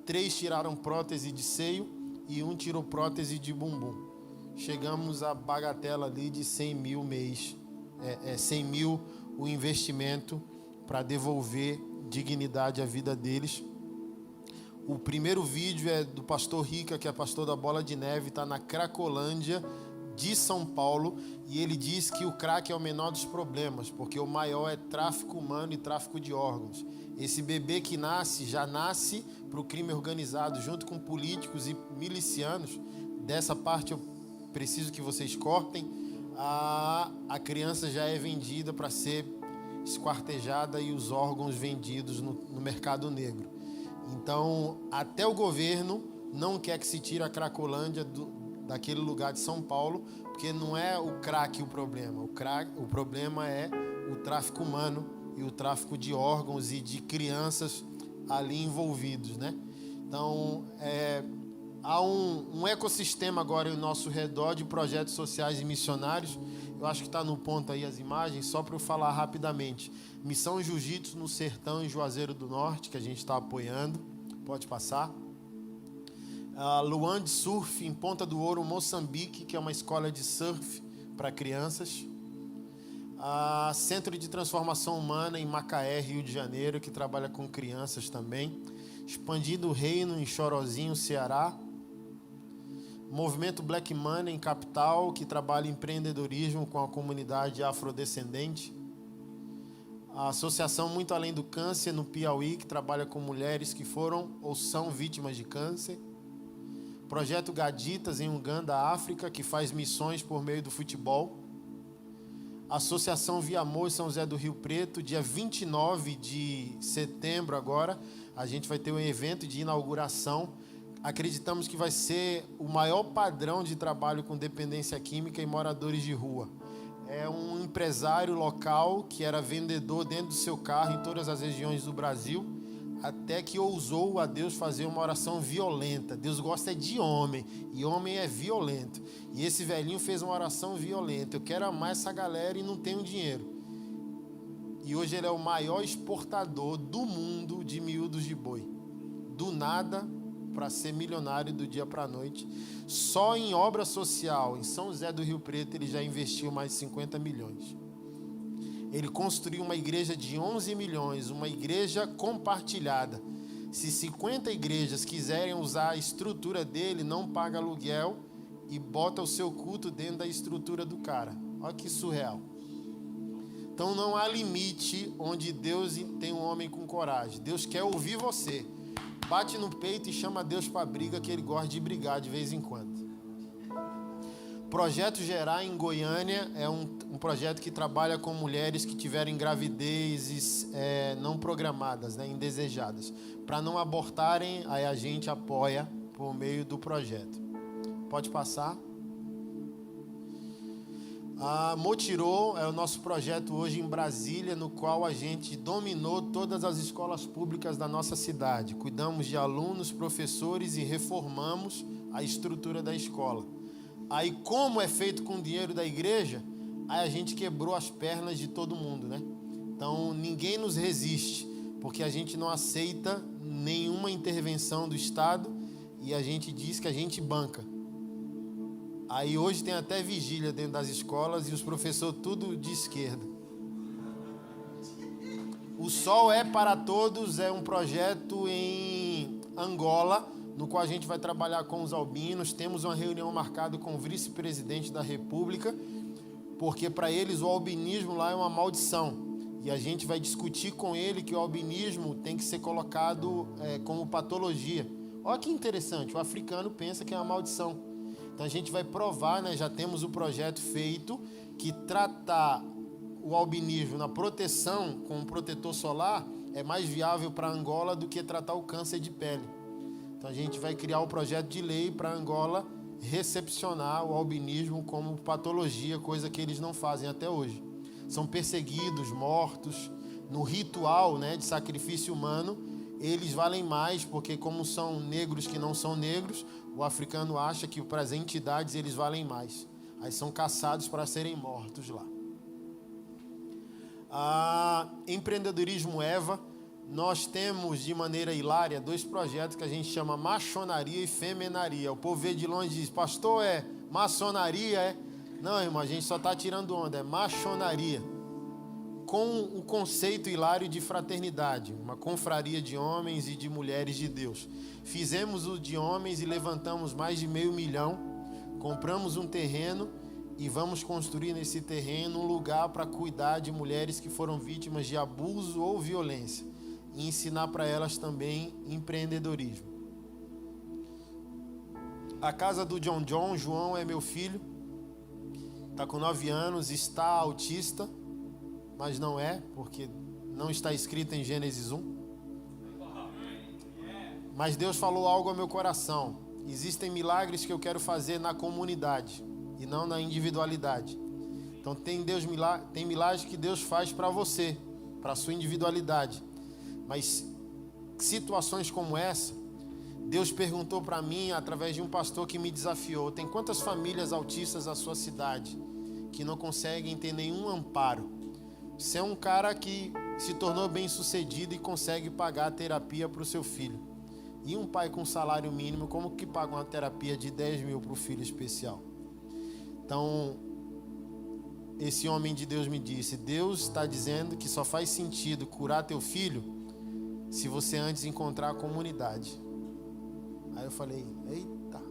3 tiraram prótese de seio e 1 tirou prótese de bumbum. Chegamos à bagatela ali de 100 mil mês, 100 mil o investimento para devolver dignidade à vida deles. O primeiro vídeo é do pastor Rica, que é pastor da Bola de Neve, está na Cracolândia de São Paulo, e ele diz que o crack é o menor dos problemas, porque o maior é tráfico humano e tráfico de órgãos. Esse bebê que nasce, já nasce para o crime organizado, junto com políticos e milicianos. Dessa parte eu preciso que vocês cortem. A criança já é vendida para ser esquartejada e os órgãos vendidos no mercado negro. Então, até o governo não quer que se tire a Cracolândia daquele lugar de São Paulo, porque não é o crack o problema. O problema é o tráfico humano e o tráfico de órgãos e de crianças ali envolvidos, né? Então, há um ecossistema agora ao nosso redor de projetos sociais e missionários. Eu acho que está no ponto aí as imagens, só para eu falar rapidamente. Missão Jiu-Jitsu no Sertão, em Juazeiro do Norte, que a gente está apoiando. Pode passar. Luand Surf, em Ponta do Ouro, Moçambique, que é uma escola de surf para crianças. Centro de Transformação Humana, em Macaé, Rio de Janeiro, que trabalha com crianças também. Expandindo o Reino, em Chorozinho, Ceará. Movimento Black Money, em Capital, que trabalha em empreendedorismo com a comunidade afrodescendente. A Associação Muito Além do Câncer, no Piauí, que trabalha com mulheres que foram ou são vítimas de câncer. Projeto Gaditas, em Uganda, África, que faz missões por meio do futebol. Associação Via Amor, São José do Rio Preto, dia 29 de setembro agora, a gente vai ter um evento de inauguração. Acreditamos que vai ser o maior padrão de trabalho com dependência química e moradores de rua. É um empresário local que era vendedor dentro do seu carro em todas as regiões do Brasil, até que ousou a Deus fazer uma oração violenta. Deus gosta de homem, e homem é violento. E esse velhinho fez uma oração violenta. Eu quero amar essa galera e não tenho dinheiro. E hoje ele é o maior exportador do mundo de miúdos de boi. Do nada para ser milionário do dia para a noite. Só em obra social, em São José do Rio Preto, ele já investiu mais de 50 milhões. Ele construiu uma igreja de 11 milhões, uma igreja compartilhada. Se 50 igrejas quiserem usar a estrutura dele, não paga aluguel e bota o seu culto dentro da estrutura do cara. Olha que surreal. Então não há limite onde Deus tem um homem com coragem. Deus quer ouvir você. Bate no peito e chama Deus para briga, que ele gosta de brigar de vez em quando. Projeto Gerar, em Goiânia, é um projeto que trabalha com mulheres que tiverem gravidezes não programadas, né, indesejadas. Para não abortarem, aí a gente apoia por meio do projeto. Pode passar. A Motirô é o nosso projeto hoje em Brasília, no qual a gente dominou todas as escolas públicas da nossa cidade. Cuidamos de alunos, professores e reformamos a estrutura da escola. Aí, como é feito com o dinheiro da igreja, aí a gente quebrou as pernas de todo mundo, né? Então, ninguém nos resiste, porque a gente não aceita nenhuma intervenção do Estado e a gente diz que a gente banca. Aí hoje tem até vigília dentro das escolas e os professores tudo de esquerda. O Sol é para Todos é um projeto em Angola, no qual a gente vai trabalhar com os albinos. Temos uma reunião marcada com o vice-presidente da República, porque para eles o albinismo lá é uma maldição. E a gente vai discutir com ele que o albinismo tem que ser colocado como patologia. Olha que interessante, o africano pensa que é uma maldição. Então a gente vai provar, né? Já temos o projeto feito, que tratar o albinismo na proteção com um protetor solar é mais viável para Angola do que tratar o câncer de pele. Então a gente vai criar um projeto de lei para Angola recepcionar o albinismo como patologia, coisa que eles não fazem até hoje. São perseguidos, mortos. No ritual, né, de sacrifício humano, eles valem mais, porque como são negros que não são negros, o africano acha que para as entidades eles valem mais. Aí são caçados para serem mortos lá. Empreendedorismo Eva. Nós temos de maneira hilária 2 projetos que a gente chama maçonaria e femenaria. O povo vê de longe e diz, pastor, é maçonaria, é? Não, irmão, a gente só está tirando onda, é maçonaria. com o conceito hilário de fraternidade, uma confraria de homens e de mulheres de Deus. Fizemos o de homens e levantamos mais de 500 mil, compramos um terreno e vamos construir nesse terreno um lugar para cuidar de mulheres que foram vítimas de abuso ou violência e ensinar para elas também empreendedorismo. A casa do John, João é meu filho, está com 9 anos, está autista, mas não é, porque não está escrito em Gênesis 1. Mas Deus falou algo ao meu coração. Existem milagres que eu quero fazer na comunidade e não na individualidade. Então tem milagres que Deus faz para você, para a sua individualidade. Mas situações como essa, Deus perguntou para mim através de um pastor que me desafiou: tem quantas famílias autistas na sua cidade que não conseguem ter nenhum amparo? Você é um cara que se tornou bem sucedido e consegue pagar a terapia para o seu filho. E um pai com salário mínimo, como que paga uma terapia de 10 mil para o filho especial? Então, esse homem de Deus me disse: Deus está dizendo que só faz sentido curar teu filho se você antes encontrar a comunidade. Aí eu falei: eita.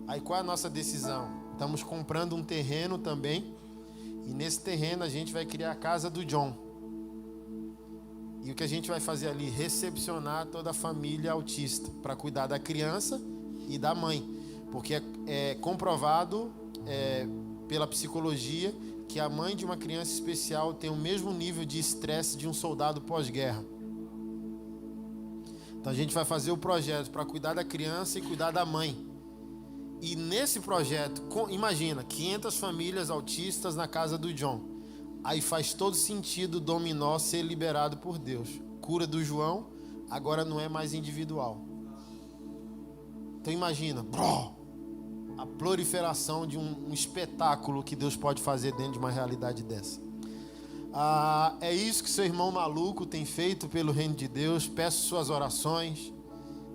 Aí qual é a nossa decisão? Estamos comprando um terreno também. E nesse terreno a gente vai criar a casa do John. E o que a gente vai fazer ali? Recepcionar toda a família autista para cuidar da criança e da mãe. Porque é comprovado pela psicologia que a mãe de uma criança especial tem o mesmo nível de estresse de um soldado pós-guerra. Então a gente vai fazer o projeto para cuidar da criança e cuidar da mãe. E nesse projeto, imagina, 500 famílias autistas na casa do John. Aí faz todo sentido o dominó ser liberado por Deus. Cura do João, agora não é mais individual. Então imagina, a proliferação de um espetáculo que Deus pode fazer dentro de uma realidade dessa. É isso que seu irmão maluco tem feito pelo reino de Deus. Peço suas orações,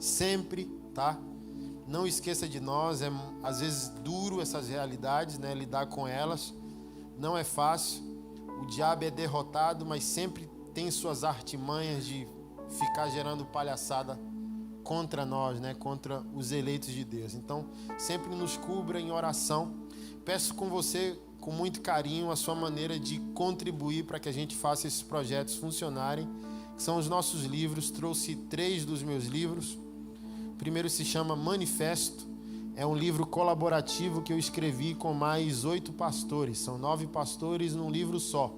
sempre, tá? Não esqueça de nós. É às vezes duro essas realidades, né? Lidar com elas não é fácil. O diabo é derrotado, mas sempre tem suas artimanhas de ficar gerando palhaçada contra nós, né? Contra os eleitos de Deus. Então sempre nos cubra em oração. Peço com você, com muito carinho, a sua maneira de contribuir para que a gente faça esses projetos funcionarem, que são os nossos livros. Trouxe 3 dos meus livros. O primeiro se chama Manifesto. É um livro colaborativo que eu escrevi com mais 8 pastores. São 9 pastores num livro só.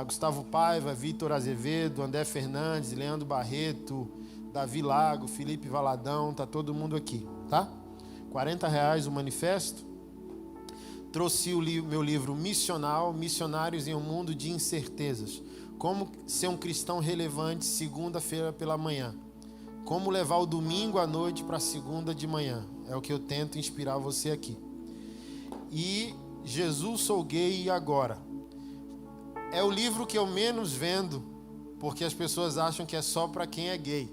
Gustavo Paiva, Vitor Azevedo, André Fernandes, Leandro Barreto, Davi Lago, Felipe Valadão, tá todo mundo aqui, tá? R$40 o manifesto. Trouxe meu livro Missional, Missionários em um Mundo de Incertezas. Como ser um cristão relevante segunda-feira pela manhã. Como levar o domingo à noite para segunda de manhã. É o que eu tento inspirar você aqui. E Jesus, Sou Gay e Agora. É o livro que eu menos vendo, porque as pessoas acham que é só para quem é gay.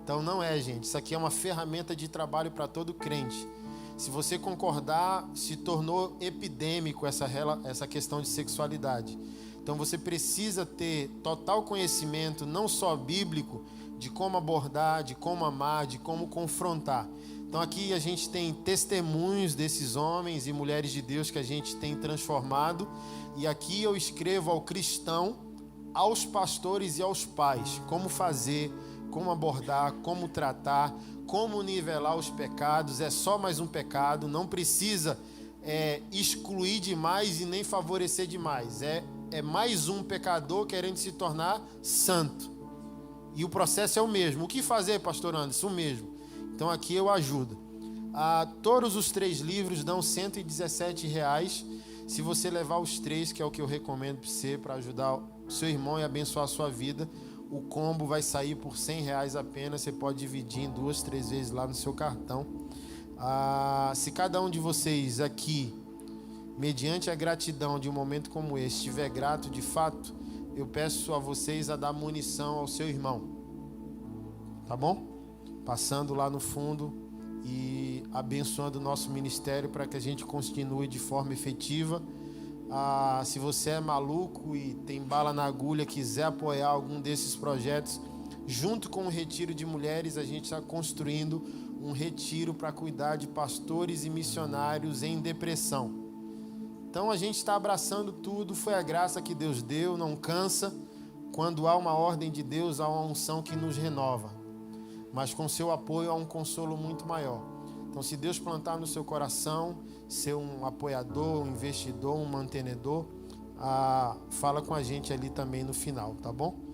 Então não é, gente. Isso aqui é uma ferramenta de trabalho para todo crente. Se você concordar, se tornou epidêmico essa questão de sexualidade. Então você precisa ter total conhecimento, não só bíblico, de como abordar, de como amar, de como confrontar. Então aqui a gente tem testemunhos desses homens e mulheres de Deus que a gente tem transformado. E aqui eu escrevo ao cristão, aos pastores e aos pais, como fazer, como abordar, como tratar, como nivelar os pecados. É só mais um pecado, não precisa excluir demais e nem favorecer demais. É mais um pecador querendo se tornar santo. E o processo é o mesmo. O que fazer, pastor Anderson? O mesmo. Então aqui eu ajudo. Todos os 3 livros dão R$117. Se você levar os 3, que é o que eu recomendo para você, para ajudar o seu irmão e abençoar a sua vida, o combo vai sair por R$100 apenas. Você pode dividir em 2, 3 vezes lá no seu cartão. Se cada um de vocês aqui, mediante a gratidão de um momento como esse, estiver grato de fato, eu peço a vocês a dar munição ao seu irmão. Tá bom? Passando lá no fundo e abençoando o nosso ministério para que a gente continue de forma efetiva Se você é maluco e tem bala na agulha, quiser apoiar algum desses projetos, junto com o Retiro de Mulheres, a gente está construindo um retiro para cuidar de pastores e missionários em depressão. Então a gente está abraçando tudo, foi a graça que Deus deu, não cansa. Quando há uma ordem de Deus, há uma unção que nos renova. Mas com seu apoio há um consolo muito maior. Então, se Deus plantar no seu coração, ser um apoiador, um investidor, um mantenedor, fala com a gente ali também no final, tá bom?